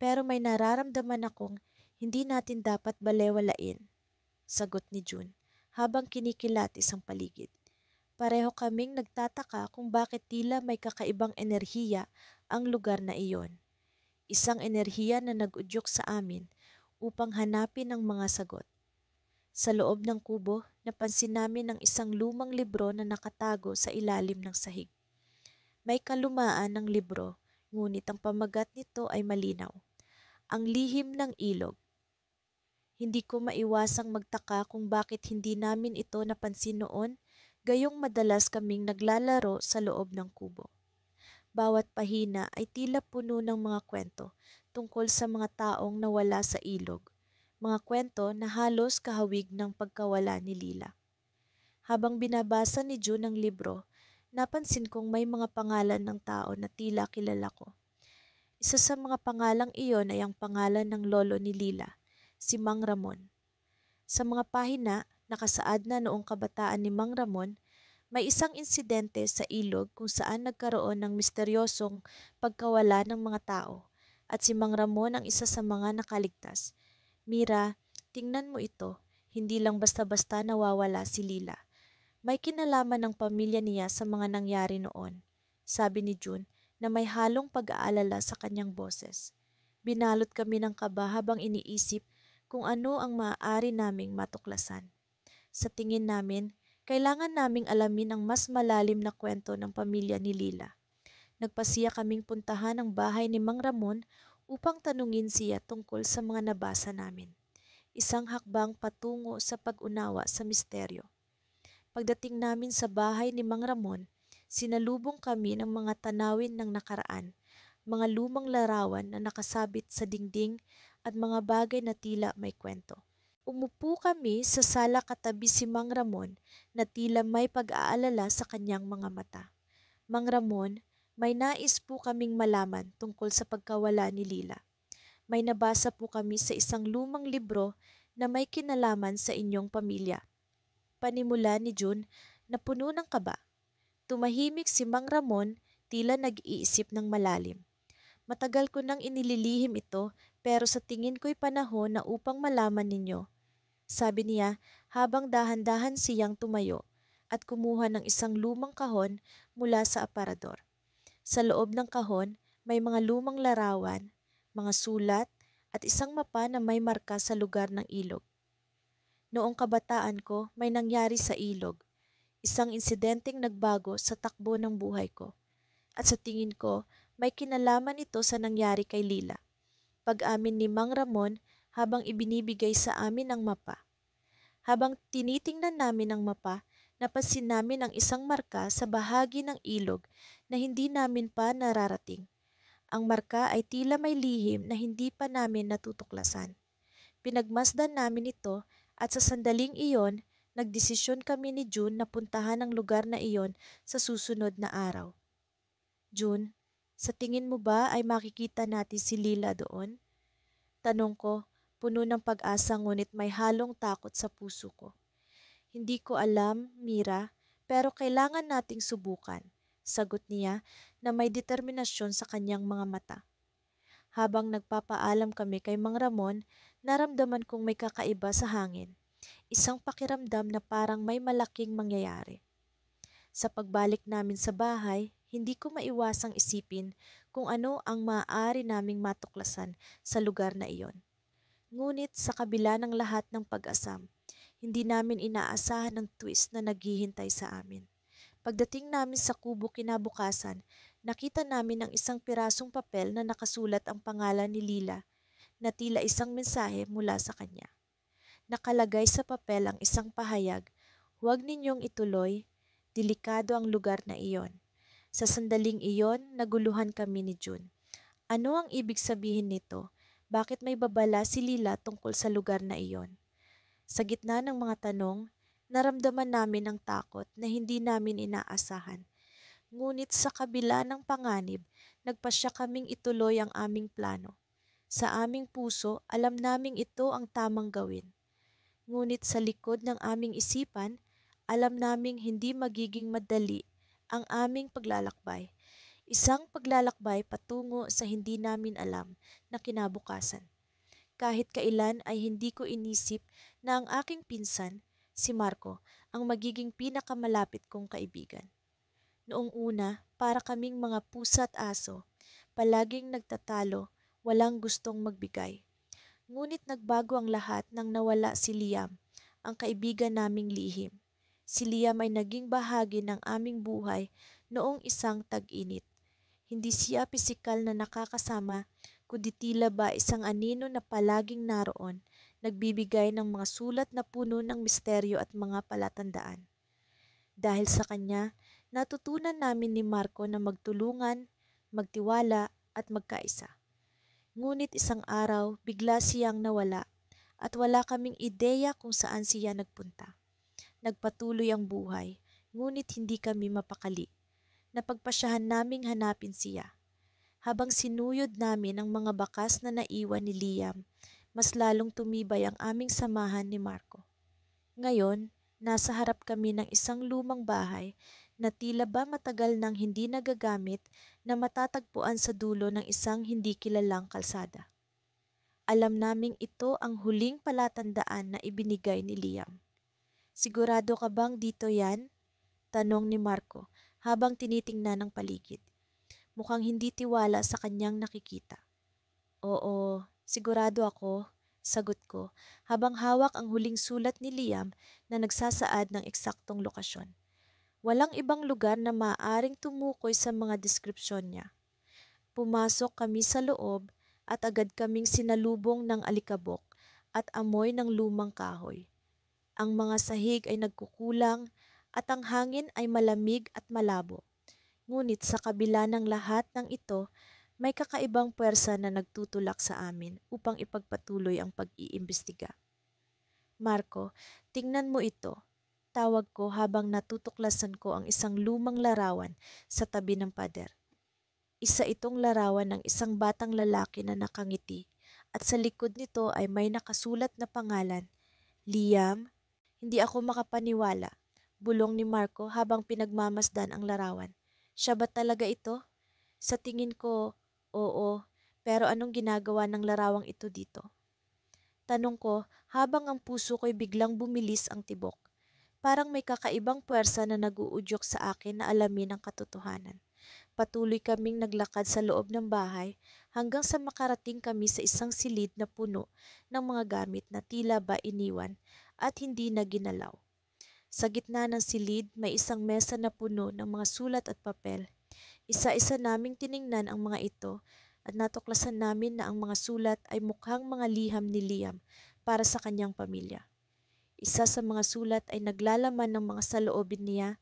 pero may nararamdaman akong hindi natin dapat balewalain, sagot ni June habang kinikilatis ang paligid. Pareho kaming nagtataka kung bakit tila may kakaibang enerhiya ang lugar na iyon. Isang enerhiya na nag-udyok sa amin upang hanapin ang mga sagot. Sa loob ng kubo, napansin namin ang isang lumang libro na nakatago sa ilalim ng sahig. May kalumaan ng libro, ngunit ang pamagat nito ay malinaw. ang lihim ng ilog. Hindi ko maiwasang magtaka kung bakit hindi namin ito napansin noon, gayong madalas kaming naglalaro sa loob ng kubo. Bawat pahina ay tila puno ng mga kwento tungkol sa mga taong nawala sa ilog, mga kwento na halos kahawig ng pagkawala ni Lila. Habang binabasa ni June ang libro, napansin kong may mga pangalan ng tao na tila kilala ko. Isa sa mga pangalang iyon ay ang pangalan ng lolo ni Lila, si Mang Ramon. Sa mga pahina, nakasaad na noong kabataan ni Mang Ramon, may isang insidente sa ilog kung saan nagkaroon ng misteryosong pagkawala ng mga tao at si Mang Ramon ang isa sa mga nakaligtas. Mira, tingnan mo ito, hindi lang basta-basta nawawala si Lila. May kinalaman ng pamilya niya sa mga nangyari noon, sabi ni June na may halong pag-aalala sa kanyang boses. Binalot kami ng kaba habang iniisip kung ano ang maaari naming matuklasan. Sa tingin namin, kailangan naming alamin ang mas malalim na kwento ng pamilya ni Lila. Nagpasiya kaming puntahan ang bahay ni Mang Ramon upang tanungin siya tungkol sa mga nabasa namin. Isang hakbang patungo sa pag-unawa sa misteryo. Pagdating namin sa bahay ni Mang Ramon, sinalubong kami ng mga tanawin ng nakaraan, mga lumang larawan na nakasabit sa dingding at mga bagay na tila may kwento. Umupo kami sa sala katabi si Mang Ramon na tila may pag-aalala sa kanyang mga mata. Mang Ramon, may nais po kaming malaman tungkol sa pagkawala ni Lila. May nabasa po kami sa isang lumang libro na may kinalaman sa inyong pamilya. Panimula ni June na puno ng kaba. Tumahimik si Mang Ramon, tila nag-iisip ng malalim. Matagal ko nang inililihim ito pero sa tingin ko'y panahon na upang malaman ninyo. Sabi niya habang dahan-dahan siyang tumayo at kumuha ng isang lumang kahon mula sa aparador. Sa loob ng kahon may mga lumang larawan, mga sulat at isang mapa na may marka sa lugar ng ilog. Noong kabataan ko, may nangyari sa ilog. Isang insidenteng nagbago sa takbo ng buhay ko. At sa tingin ko, may kinalaman ito sa nangyari kay Lila. Pag-amin ni Mang Ramon habang ibinibigay sa amin ang mapa. Habang tinitingnan namin ang mapa, napansin namin ang isang marka sa bahagi ng ilog na hindi namin pa nararating. Ang marka ay tila may lihim na hindi pa namin natutuklasan. Pinagmasdan namin ito at sa sandaling iyon, nagdesisyon kami ni June na puntahan ang lugar na iyon sa susunod na araw. June, sa tingin mo ba ay makikita natin si Lila doon? Tanong ko, puno ng pag-asa ngunit may halong takot sa puso ko. Hindi ko alam, Mira, pero kailangan nating subukan, sagot niya na may determinasyon sa kanyang mga mata. Habang nagpapaalam kami kay Mang Ramon, naramdaman kong may kakaiba sa hangin. Isang pakiramdam na parang may malaking mangyayari. Sa pagbalik namin sa bahay, hindi ko maiwasang isipin kung ano ang maaari naming matuklasan sa lugar na iyon. Ngunit sa kabila ng lahat ng pag-asam, hindi namin inaasahan ang twist na naghihintay sa amin. Pagdating namin sa kubo kinabukasan, nakita namin ang isang pirasong papel na nakasulat ang pangalan ni Lila na tila isang mensahe mula sa kanya. Nakalagay sa papel ang isang pahayag, "Huwag ninyong ituloy, delikado ang lugar na iyon." Sa sandaling iyon, naguluhan kami ni June. Ano ang ibig sabihin nito? Bakit may babala si Lila tungkol sa lugar na iyon? Sa gitna ng mga tanong, naramdaman namin ang takot na hindi namin inaasahan. Ngunit sa kabila ng panganib, nagpasya kaming ituloy ang aming plano. Sa aming puso, alam naming ito ang tamang gawin. Ngunit sa likod ng aming isipan, alam naming hindi magiging madali ang aming paglalakbay. Isang paglalakbay patungo sa hindi namin alam na kinabukasan. Kahit kailan ay hindi ko inisip na ang aking pinsan, si Marco, ang magiging pinakamalapit kong kaibigan. Noong una, para kaming mga pusa at aso, palaging nagtatalo, walang gustong magbigay. Ngunit nagbago ang lahat nang nawala si Liam, ang kaibigan naming lihim. Si Liam ay naging bahagi ng aming buhay noong isang tag-init. Hindi siya pisikal na nakakasama, kundi tila ba isang anino na palaging naroon, nagbibigay ng mga sulat na puno ng misteryo at mga palatandaan. Dahil sa kanya, natutunan namin ni Marco na magtulungan, magtiwala at magkaisa. Ngunit isang araw, bigla siyang nawala at wala kaming ideya kung saan siya nagpunta. Nagpatuloy ang buhay, ngunit hindi kami mapakali. Napagpasyahan naming hanapin siya. Habang sinuyod namin ang mga bakas na naiwan ni Liam, mas lalong tumibay ang aming samahan ni Marco. Ngayon, nasa harap kami ng isang lumang bahay na tila ba matagal nang hindi nagagamit na matatagpuan sa dulo ng isang hindi kilalang kalsada. Alam naming ito ang huling palatandaan na ibinigay ni Liam. "Sigurado ka bang dito yan?" tanong ni Marco habang tinitingnan ang paligid. Mukhang hindi tiwala sa kanyang nakikita. "Oo, sigurado ako," sagot ko habang hawak ang huling sulat ni Liam na nagsasaad ng eksaktong lokasyon. Walang ibang lugar na maaaring tumukoy sa mga deskripsyon niya. Pumasok kami sa loob at agad kaming sinalubong ng alikabok at amoy ng lumang kahoy. Ang mga sahig ay nagkukulang at ang hangin ay malamig at malabo. Ngunit sa kabila ng lahat ng ito, may kakaibang puwersa na nagtutulak sa amin upang ipagpatuloy ang pag-iimbestiga. "Marco, tingnan mo ito," tawag ko habang natutuklasan ko ang isang lumang larawan sa tabi ng pader. Isa itong larawan ng isang batang lalaki na nakangiti at sa likod nito ay may nakasulat na pangalan, "Liam." Hindi ako makapaniwala, bulong ni Marco habang pinagmamasdan ang larawan. "Siya ba talaga ito?" Sa tingin ko, oo, pero anong ginagawa ng larawang ito dito? Tanong ko habang ang puso ko'y biglang bumilis ang tibok. Parang may kakaibang puwersa na naguudyok sa akin na alamin ang katotohanan. Patuloy kaming naglakad sa loob ng bahay hanggang sa makarating kami sa isang silid na puno ng mga gamit na tila ba iniwan at hindi na ginalaw. Sa gitna ng silid may isang mesa na puno ng mga sulat at papel. Isa-isa naming tiningnan ang mga ito at natuklasan namin na ang mga sulat ay mukhang mga liham ni Liam para sa kanyang pamilya. Isa sa mga sulat ay naglalaman ng mga saloobin niya,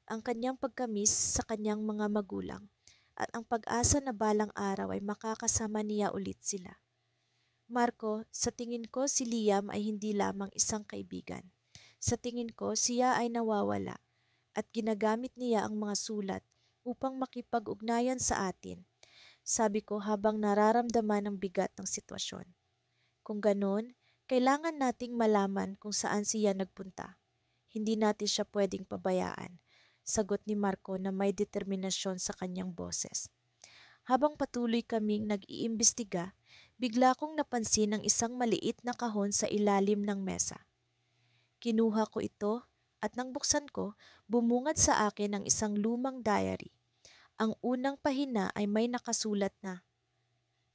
ang kanyang pagkamis sa kanyang mga magulang, at ang pag-asa na balang araw ay makakasama niya ulit sila. Marco, sa tingin ko si Liam ay hindi lamang isang kaibigan. Sa tingin ko siya ay nawawala at ginagamit niya ang mga sulat upang makipag-ugnayan sa atin, sabi ko habang nararamdaman ang bigat ng sitwasyon. Kung ganon, kailangan nating malaman kung saan siya nagpunta. Hindi natin siya pwedeng pabayaan, sagot ni Marco na may determinasyon sa kanyang boses. Habang patuloy kaming nag-iimbestiga, bigla kong napansin ang isang maliit na kahon sa ilalim ng mesa. Kinuha ko ito at nang buksan ko, bumungad sa akin ang isang lumang diary. Ang unang pahina ay may nakasulat na,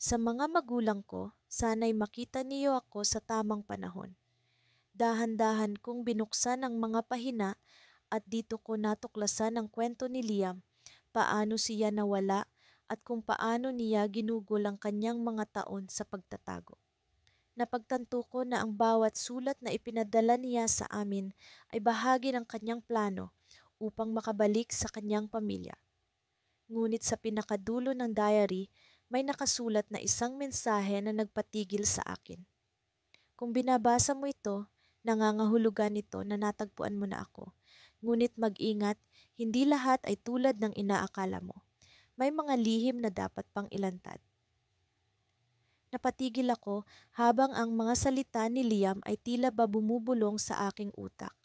"Sa mga magulang ko, sana'y makita niyo ako sa tamang panahon." Dahan-dahan kong binuksan ang mga pahina at dito ko natuklasan ang kwento ni Liam, paano siya nawala at kung paano niya ginugol ang kanyang mga taon sa pagtatago. Napagtanto ko na ang bawat sulat na ipinadala niya sa amin ay bahagi ng kanyang plano upang makabalik sa kanyang pamilya. Ngunit sa pinakadulo ng diary, may nakasulat na isang mensahe na nagpatigil sa akin. "Kung binabasa mo ito, nangangahulugan ito na natagpuan mo na ako. Ngunit mag-ingat, hindi lahat ay tulad ng inaakala mo. May mga lihim na dapat pang ilantad." Napatigil ako habang ang mga salita ni Liam ay tila ba bumubulong sa aking utak.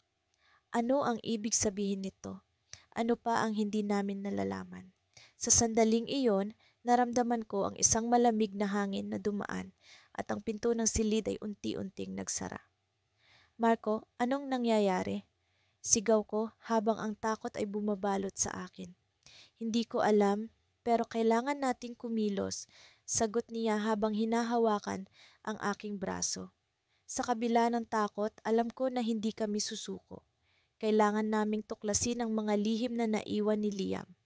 Ano ang ibig sabihin nito? Ano pa ang hindi namin nalalaman? Sa sandaling iyon, naramdaman ko ang isang malamig na hangin na dumaan at ang pinto ng silid ay unti-unting nagsara. "Marco, anong nangyayari?" Sigaw ko habang ang takot ay bumabalot sa akin. "Hindi ko alam, pero kailangan nating kumilos," sagot niya habang hinahawakan ang aking braso. Sa kabila ng takot, alam ko na hindi kami susuko. Kailangan naming tuklasin ang mga lihim na naiwan ni Liam.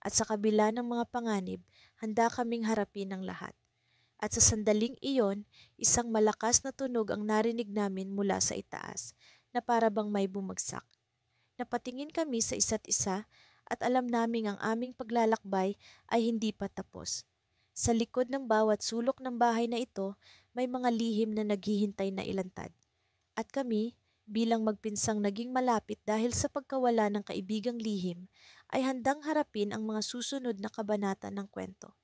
At sa kabila ng mga panganib, handa kaming harapin ang lahat. At sa sandaling iyon, isang malakas na tunog ang narinig namin mula sa itaas, na para bang may bumagsak. Napatingin kami sa isa't isa at alam naming ang aming paglalakbay ay hindi pa tapos. Sa likod ng bawat sulok ng bahay na ito, may mga lihim na naghihintay na ilantad. At kami, bilang magpinsang naging malapit dahil sa pagkawala ng kaibigang lihim, ay handang harapin ang mga susunod na kabanata ng kwento.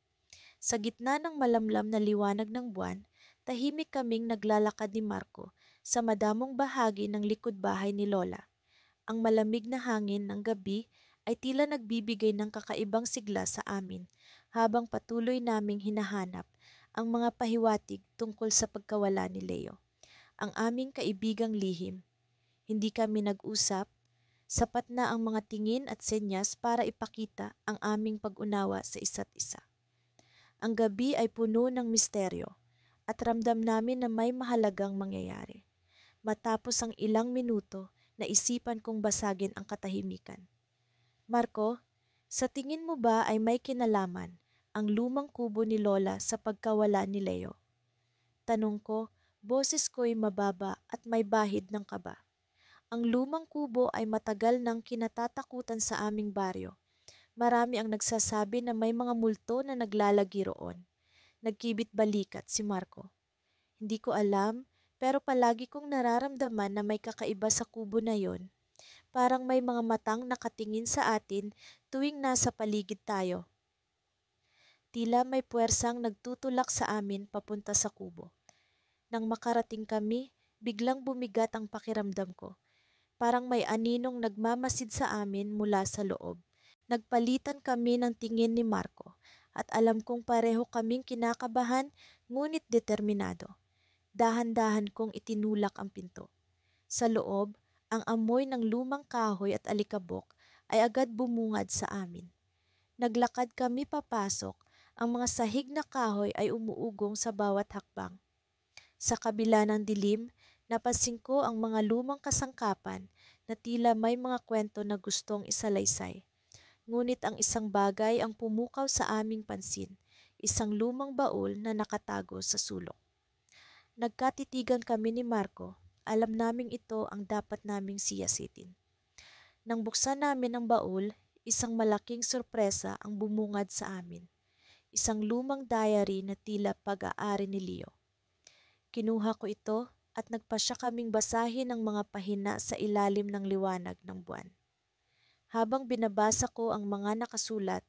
Sa gitna ng malamlam na liwanag ng buwan, tahimik kaming naglalakad ni Marco sa madamong bahagi ng likod bahay ni Lola. Ang malamig na hangin ng gabi ay tila nagbibigay ng kakaibang sigla sa amin habang patuloy naming hinahanap ang mga pahiwatig tungkol sa pagkawala ni Leo, ang aming kaibigang lihim. Hindi kami nag-usap, sapat na ang mga tingin at senyas para ipakita ang aming pag-unawa sa isa't isa. Ang gabi ay puno ng misteryo at ramdam namin na may mahalagang mangyayari. Matapos ang ilang minuto, naisipan kong basagin ang katahimikan. Marco, sa tingin mo ba ay may kinalaman ang lumang kubo ni Lola sa pagkawala ni Leo? Tanong ko, boses ko'y mababa at may bahid ng kaba. Ang lumang kubo ay matagal nang kinatatakutan sa aming baryo. Marami ang nagsasabi na may mga multo na naglalagi roon. Nagkibit balikat si Marco. Hindi ko alam, pero palagi kong nararamdaman na may kakaiba sa kubo na yon. Parang may mga matang nakatingin sa atin tuwing nasa paligid tayo. Tila may puwersang nagtutulak sa amin papunta sa kubo. Nang makarating kami, biglang bumigat ang pakiramdam ko. Parang may aninong nagmamasid sa amin mula sa loob. Nagpalitan kami ng tingin ni Marco at alam kong pareho kaming kinakabahan ngunit determinado. Dahan-dahan kong itinulak ang pinto. Sa loob, ang amoy ng lumang kahoy at alikabok ay agad bumungad sa amin. Naglakad kami papasok, ang mga sahig na kahoy ay umuugong sa bawat hakbang. Sa kabila ng dilim, napansin ko ang mga lumang kasangkapan na tila may mga kwento na gustong isalaysay. Ngunit ang isang bagay ang pumukaw sa aming pansin, isang lumang baul na nakatago sa sulok. Nagkatitigan kami ni Marco, alam naming ito ang dapat naming siyasitin. Nang buksan namin ang baul, isang malaking sorpresa ang bumungad sa amin. Isang lumang diary na tila pag-aari ni Leo. Kinuha ko ito at nagpasya kaming basahin ang mga pahina sa ilalim ng liwanag ng buwan. Habang binabasa ko ang mga nakasulat,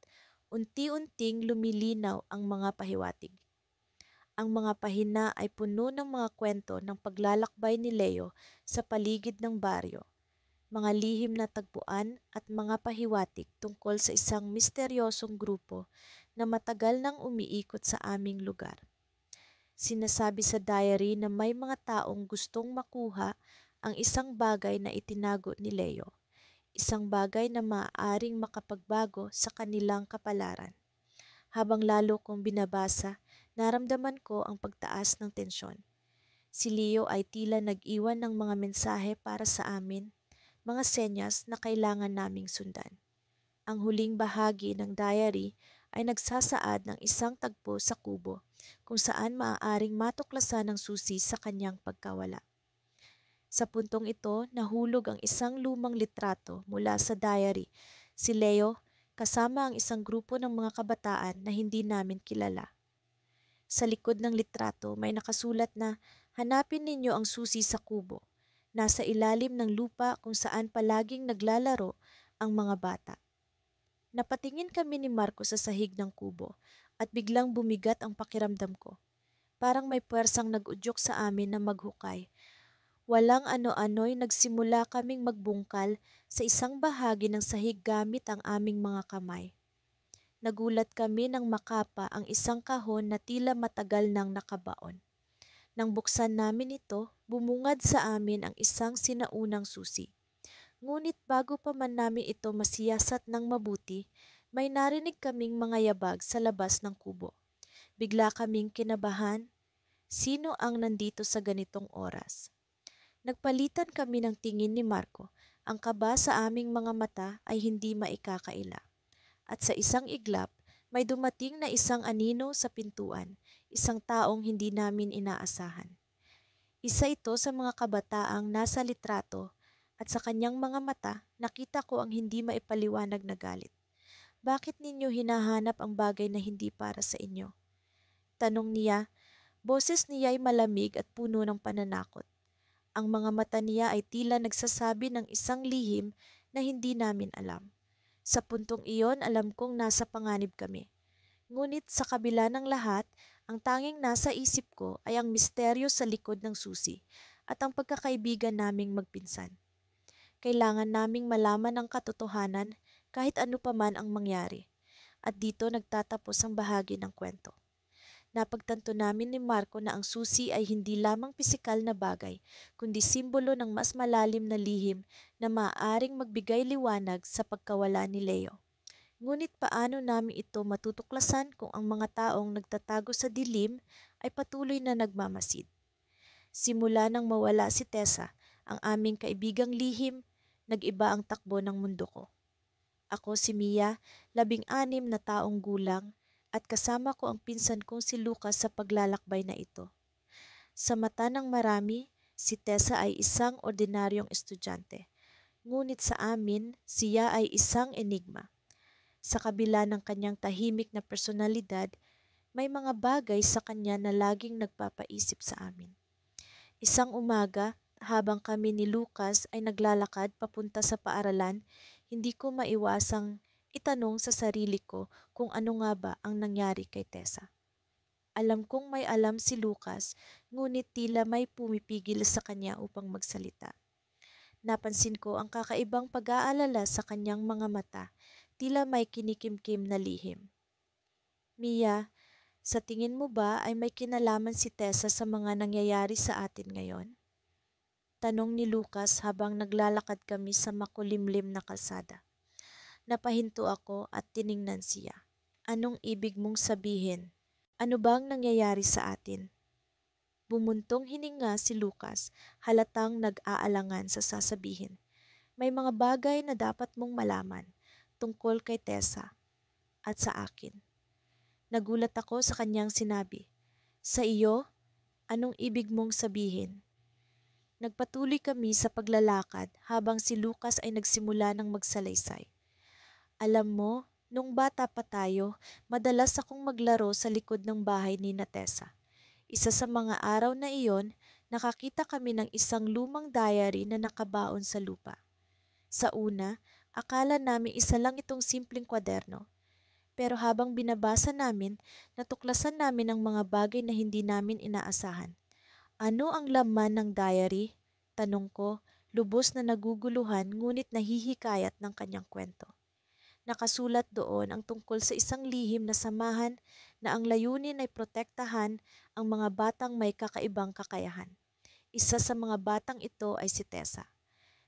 unti-unting lumilinaw ang mga pahiwatig. Ang mga pahina ay puno ng mga kwento ng paglalakbay ni Leo sa paligid ng baryo, mga lihim na tagpuan at mga pahiwatig tungkol sa isang misteryosong grupo na matagal nang umiikot sa aming lugar. Sinasabi sa diary na may mga taong gustong makuha ang isang bagay na itinago ni Leo. Isang bagay na maaaring makapagbago sa kanilang kapalaran. Habang lalo kong binabasa, naramdaman ko ang pagtaas ng tensyon. Si Leo ay tila nag-iwan ng mga mensahe para sa amin, mga senyas na kailangan naming sundan. Ang huling bahagi ng diary ay nagsasaad ng isang tagpo sa kubo kung saan maaaring matuklasan ang susi sa kanyang pagkawala. Sa puntong ito, nahulog ang isang lumang litrato mula sa diary. Si Leo, kasama ang isang grupo ng mga kabataan na hindi namin kilala. Sa likod ng litrato may nakasulat na, "Hanapin ninyo ang susi sa kubo. Nasa ilalim ng lupa kung saan palaging naglalaro ang mga bata." Napatingin kami ni Marco sa sahig ng kubo at biglang bumigat ang pakiramdam ko. Parang may puwersang nag-udyok sa amin na maghukay. Walang ano-ano'y nagsimula kaming magbungkal sa isang bahagi ng sahig gamit ang aming mga kamay. Nagulat kami nang makapa ang isang kahon na tila matagal nang nakabaon. Nang buksan namin ito, bumungad sa amin ang isang sinaunang susi. Ngunit bago pa man namin ito masiyasat ng mabuti, may narinig kaming mga yabag sa labas ng kubo. Bigla kaming kinabahan. Sino ang nandito sa ganitong oras? Nagpalitan kami ng tingin ni Marco. Ang kaba sa aming mga mata ay hindi maikakaila. At sa isang iglap, May dumating na isang anino sa pintuan, isang taong hindi namin inaasahan. Isa ito sa mga kabataang nasa litrato at sa kanyang mga mata nakita ko ang hindi maipaliwanag na galit. Bakit ninyo hinahanap ang bagay na hindi para sa inyo? Tanong niya, boses niya ay malamig at puno ng pananakot. Ang mga mata niya ay tila nagsasabi ng isang lihim na hindi namin alam. Sa puntong iyon, alam kong nasa panganib kami. Ngunit sa kabila ng lahat, ang tanging nasa isip ko ay ang misteryo sa likod ng susi at ang pagkakaibigan naming magpinsan. Kailangan naming malaman ang katotohanan kahit ano pa man ang mangyari. At dito nagtatapos ang bahagi ng kwento. Napagtanto namin ni Marco na ang susi ay hindi lamang pisikal na bagay, kundi simbolo ng mas malalim na lihim na maaaring magbigay liwanag sa pagkawala ni Leo. Ngunit paano namin ito matutuklasan kung ang mga taong nagtatago sa dilim ay patuloy na nagmamasid? Simula nang mawala si Tessa, ang aming kaibigang lihim, nag-iba ang takbo ng mundo ko. Ako si Mia, 16 na taong gulang, at kasama ko ang pinsan kong si Lucas sa paglalakbay na ito. Sa mata ng marami, si Tessa ay isang ordinaryong estudyante. Ngunit sa amin, siya ay isang enigma. Sa kabila ng kanyang tahimik na personalidad, may mga bagay sa kanya na laging nagpapaisip sa amin. Isang umaga, habang kami ni Lucas ay naglalakad papunta sa paaralan, hindi ko maiwasang itanong sa sarili ko kung ano nga ba ang nangyari kay Tessa. Alam kong may alam si Lucas, ngunit tila may pumipigil sa kanya upang magsalita. Napansin ko ang kakaibang pag-aalala sa kanyang mga mata, tila may kinikimkim na lihim. Mia, sa tingin mo ba ay may kinalaman si Tessa sa mga nangyayari sa atin ngayon? Tanong ni Lucas habang naglalakad kami sa makulimlim na kalsada. Napahinto ako at tiningnan siya. Anong ibig mong sabihin? Ano bang nangyayari sa atin? Bumuntong hininga si Lucas, halatang nag-aalangan sa sasabihin. May mga bagay na dapat mong malaman tungkol kay Tessa at sa akin. Nagulat ako sa kanyang sinabi. Sa iyo? Anong ibig mong sabihin? Nagpatuloy kami sa paglalakad habang si Lucas ay nagsimula ng magsalaysay. Alam mo, nung bata pa tayo, madalas akong maglaro sa likod ng bahay ni Tessa. Isa sa mga araw na iyon, nakakita kami ng isang lumang diary na nakabaon sa lupa. Sa una, akala namin isa lang itong simpleng kwaderno. Pero habang binabasa namin, natuklasan namin ang mga bagay na hindi namin inaasahan. Ano ang laman ng diary? Tanong ko, lubos na naguguluhan ngunit nahihikayat ng kanyang kwento. Nakasulat doon ang tungkol sa isang lihim na samahan na ang layunin ay protektahan ang mga batang may kakaibang kakayahan. Isa sa mga batang ito ay si Tessa.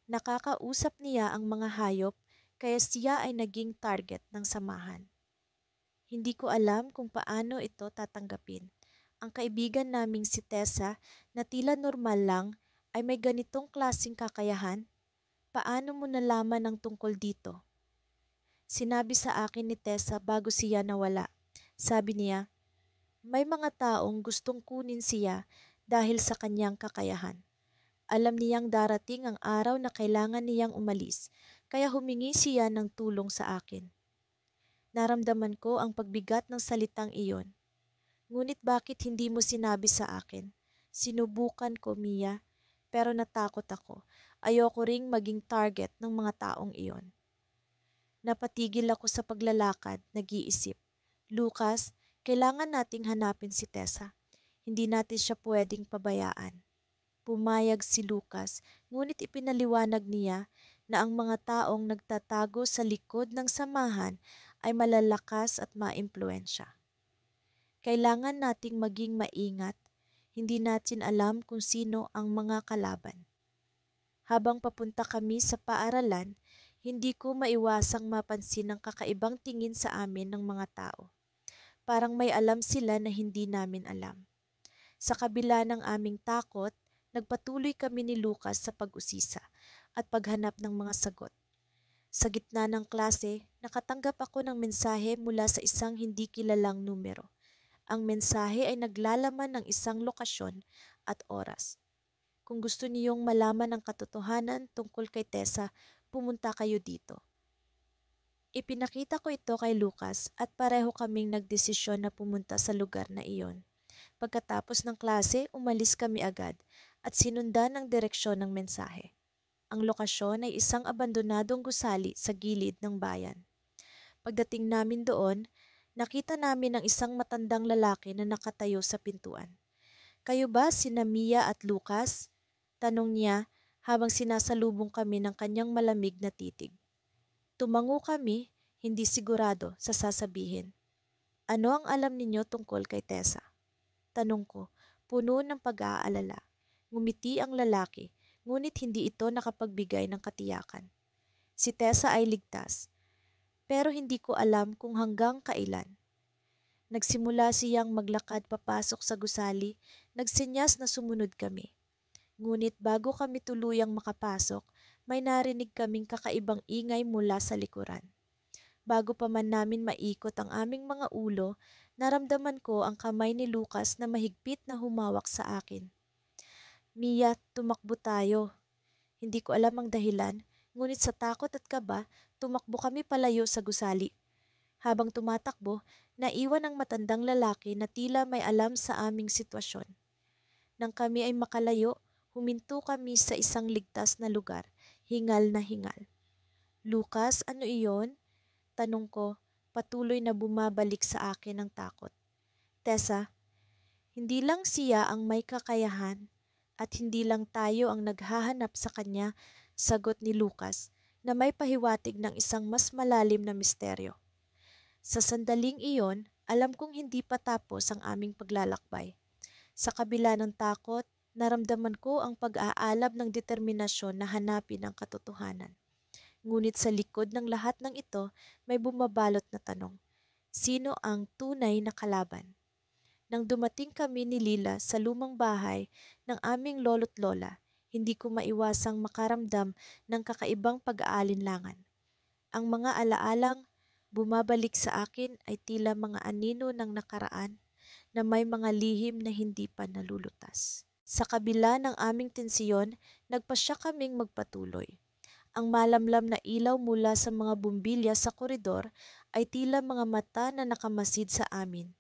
Nakakausap niya ang mga hayop kaya siya ay naging target ng samahan. Hindi ko alam kung paano ito tatanggapin. Ang kaibigan naming si Tessa na tila normal lang ay may ganitong klaseng kakayahan. Paano mo nalaman ang tungkol dito? Sinabi sa akin ni Tessa bago siya nawala. Sabi niya, may mga taong gustong kunin siya dahil sa kanyang kakayahan. Alam niyang darating ang araw na kailangan niyang umalis, kaya humingi siya ng tulong sa akin. Naramdaman ko ang pagbigat ng salitang iyon. Ngunit bakit hindi mo sinabi sa akin? Sinubukan ko, Mia, pero natakot ako. Ayoko ring maging target ng mga taong iyon. Napatigil ako sa paglalakad, nag-iisip. Lucas, kailangan nating hanapin si Tessa. Hindi natin siya pwedeng pabayaan. Pumayag si Lucas, ngunit ipinaliwanag niya na ang mga taong nagtatago sa likod ng samahan ay malalakas at maimpluwensya. Kailangan nating maging maingat. Hindi natin alam kung sino ang mga kalaban. Habang papunta kami sa paaralan, hindi ko maiwasang mapansin ang kakaibang tingin sa amin ng mga tao. Parang may alam sila na hindi namin alam. Sa kabila ng aming takot, nagpatuloy kami ni Lucas sa pag-usisa at paghanap ng mga sagot. Sa gitna ng klase, nakatanggap ako ng mensahe mula sa isang hindi kilalang numero. Ang mensahe ay naglalaman ng isang lokasyon at oras. Kung gusto niyong malaman ang katotohanan tungkol kay Tessa, pumunta kayo dito. Ipinakita ko ito kay Lucas at pareho kaming nagdesisyon na pumunta sa lugar na iyon. Pagkatapos ng klase, umalis kami agad at sinundan ang direksyon ng mensahe. Ang lokasyon ay isang abandonadong gusali sa gilid ng bayan. Pagdating namin doon, nakita namin ang isang matandang lalaki na nakatayo sa pintuan. "Kayo ba sina Mia at Lucas?" Tanong niya habang sinasalubong kami ng kanyang malamig na titig. Tumango kami, hindi sigurado sa sasabihin. "Ano ang alam ninyo tungkol kay Tessa?" Tanong ko, puno ng pag-aalala. Ngumiti ang lalaki, ngunit hindi ito nakapagbigay ng katiyakan. "Si Tessa ay ligtas, pero hindi ko alam kung hanggang kailan." Nagsimula siyang maglakad papasok sa gusali, nagsenyas na sumunod kami. Ngunit bago kami tuluyang makapasok, may narinig kaming kakaibang ingay mula sa likuran. Bago pa man namin maikot ang aming mga ulo, naramdaman ko ang kamay ni Lucas na mahigpit na humawak sa akin. "Mia, tumakbo tayo." Hindi ko alam ang dahilan, ngunit sa takot at kaba, tumakbo kami palayo sa gusali. Habang tumatakbo, naiwan ang matandang lalaki na tila may alam sa aming sitwasyon. Nang kami ay makalayo, huminto kami sa isang ligtas na lugar, hingal na hingal. "Lucas, ano iyon?" Tanong ko, patuloy na bumabalik sa akin ang takot. "Tessa, hindi lang siya ang may kakayahan at hindi lang tayo ang naghahanap sa kanya," sagot ni Lucas na may pahiwatig ng isang mas malalim na misteryo. Sa sandaling iyon, alam kong hindi pa tapos ang aming paglalakbay. Sa kabila ng takot, naramdaman ko ang pag-aalab ng determinasyon na hanapin ang katotohanan. Ngunit sa likod ng lahat ng ito, may bumabalot na tanong. Sino ang tunay na kalaban? Nang dumating kami ni Lila sa lumang bahay ng aming lolo't lola, hindi ko maiwasang makaramdam ng kakaibang pag-aalinlangan. Ang mga alaalang bumabalik sa akin ay tila mga anino ng nakaraan na may mga lihim na hindi pa nalulutas. Sa kabila ng aming tensiyon, nagpasya kaming magpatuloy. Ang malamlam na ilaw mula sa mga bumbilya sa koridor ay tila mga mata na nakamasid sa amin,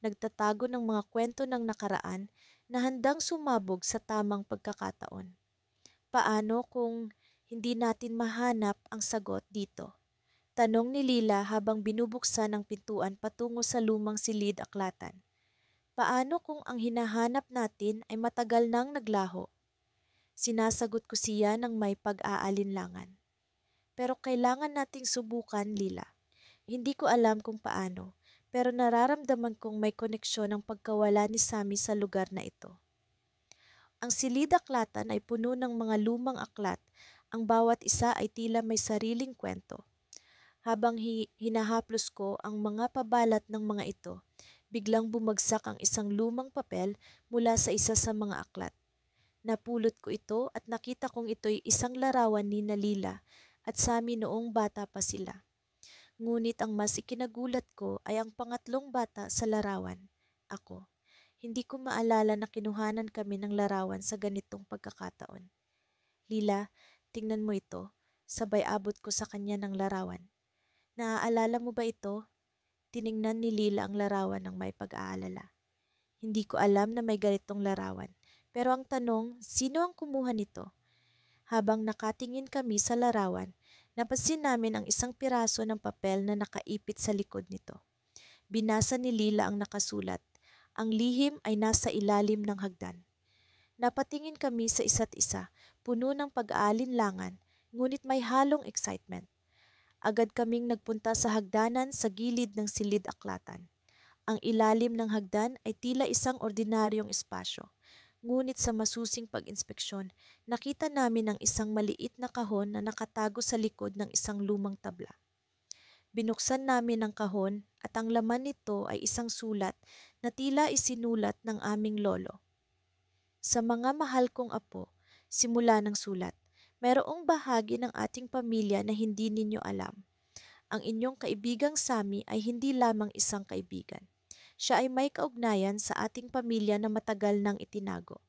nagtatago ng mga kwento ng nakaraan na handang sumabog sa tamang pagkakataon. Paano kung hindi natin mahanap ang sagot dito? Tanong ni Lila habang binubuksan ang pintuan patungo sa lumang silid-aklatan. Paano kung ang hinahanap natin ay matagal nang naglaho? Sinasagot ko siya ng may pag-aalinlangan. Pero kailangan nating subukan, Lila. Hindi ko alam kung paano, pero nararamdaman kong may koneksyon ang pagkawala ni Sammy sa lugar na ito. Ang silid-aklatan ay puno ng mga lumang aklat. Ang bawat isa ay tila may sariling kwento. Habang hinahaplos ko ang mga pabalat ng mga ito, biglang bumagsak ang isang lumang papel mula sa isa sa mga aklat. Napulot ko ito at nakita kong ito'y isang larawan ni Nalila at Sammy noong bata pa sila. Ngunit ang mas ikinagulat ko ay ang pangatlong bata sa larawan, ako. Hindi ko maalala na kinuhanan kami ng larawan sa ganitong pagkakataon. "Lila, tingnan mo ito." Sabay abot ko sa kanya ng larawan. "Naaalala mo ba ito?" Tiningnan ni Lila ang larawan ng may pag-aalala. Hindi ko alam na may ganitong larawan. Pero ang tanong, sino ang kumuha nito? Habang nakatingin kami sa larawan, napansin namin ang isang piraso ng papel na nakaipit sa likod nito. Binasa ni Lila ang nakasulat. Ang lihim ay nasa ilalim ng hagdan. Napatingin kami sa isa't isa, puno ng pag-aalinlangan, ngunit may halong excitement. Agad kaming nagpunta sa hagdanan sa gilid ng silid-aklatan. Ang ilalim ng hagdan ay tila isang ordinaryong espasyo. Ngunit sa masusing pag-inspeksyon, nakita namin ang isang maliit na kahon na nakatago sa likod ng isang lumang tabla. Binuksan namin ang kahon at ang laman nito ay isang sulat na tila isinulat ng aming lolo. "Sa mga mahal kong apo," simula ng sulat, Mayroong bahagi ng ating pamilya na hindi ninyo alam. Ang inyong kaibigang Sammy ay hindi lamang isang kaibigan. Siya ay may kaugnayan sa ating pamilya na matagal nang itinago.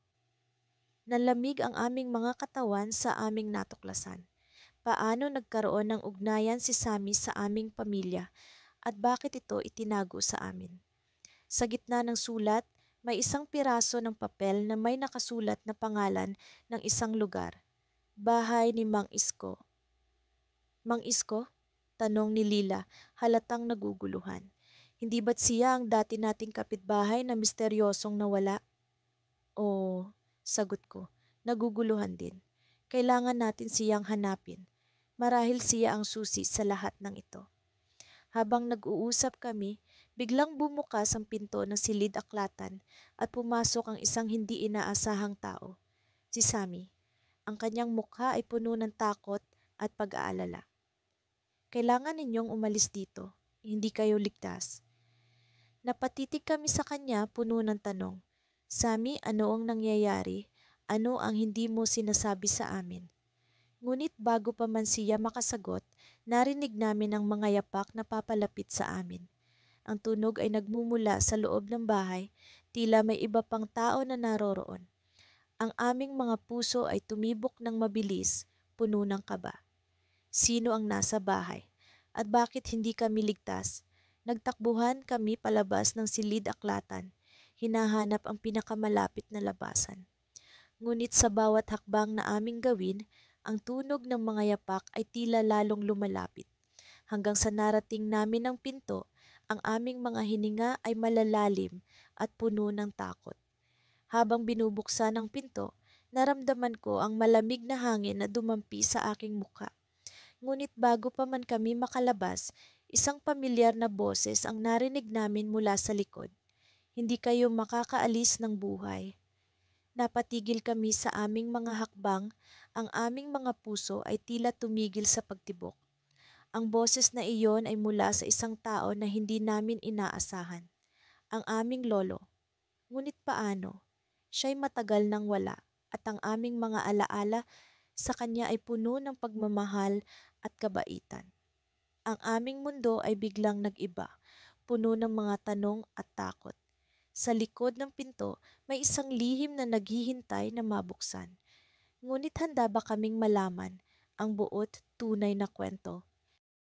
Nalamig ang aming mga katawan sa aming natuklasan. Paano nagkaroon ng ugnayan si Sammy sa aming pamilya at bakit ito itinago sa amin? Sa gitna ng sulat, may isang piraso ng papel na may nakasulat na pangalan ng isang lugar. Bahay ni Mang Isko. Mang Isko? Tanong ni Lila, halatang naguguluhan. Hindi ba't siya ang dati nating kapitbahay na misteryosong nawala? Oo, sagot ko. Naguguluhan din. Kailangan natin siyang hanapin. Marahil siya ang susi sa lahat ng ito. Habang nag-uusap kami, biglang bumukas ang pinto ng silid-aklatan at pumasok ang isang hindi inaasahang tao. Si Sammy. Ang kanyang mukha ay puno ng takot at pag-aalala. Kailangan ninyong umalis dito. Hindi kayo ligtas. Napatitig kami sa kanya puno ng tanong. Sammy, ano ang nangyayari? Ano ang hindi mo sinasabi sa amin? Ngunit bago pa man siya makasagot, narinig namin ang mga yapak na papalapit sa amin. Ang tunog ay nagmumula sa loob ng bahay, tila may iba pang tao na naroroon. Ang aming mga puso ay tumibok ng mabilis, puno ng kaba. Sino ang nasa bahay? At bakit hindi kami ligtas? Nagtakbuhan kami palabas ng silid-aklatan, hinahanap ang pinakamalapit na labasan. Ngunit sa bawat hakbang na aming gawin, ang tunog ng mga yapak ay tila lalong lumalapit. Hanggang sa narating namin ang pinto, ang aming mga hininga ay malalalim at puno ng takot. Habang binubuksan ang pinto, naramdaman ko ang malamig na hangin na dumampi sa aking mukha. Ngunit bago pa man kami makalabas, isang pamilyar na boses ang narinig namin mula sa likod. Hindi kayo makakaalis ng buhay. Napatigil kami sa aming mga hakbang, ang aming mga puso ay tila tumigil sa pagtibok. Ang boses na iyon ay mula sa isang tao na hindi namin inaasahan. Ang aming lolo. Ngunit paano? Siya'y matagal nang wala at ang aming mga alaala sa kanya ay puno ng pagmamahal at kabaitan. Ang aming mundo ay biglang nag-iba, puno ng mga tanong at takot. Sa likod ng pinto, may isang lihim na naghihintay na mabuksan. Ngunit handa ba kaming malaman ang buot tunay na kwento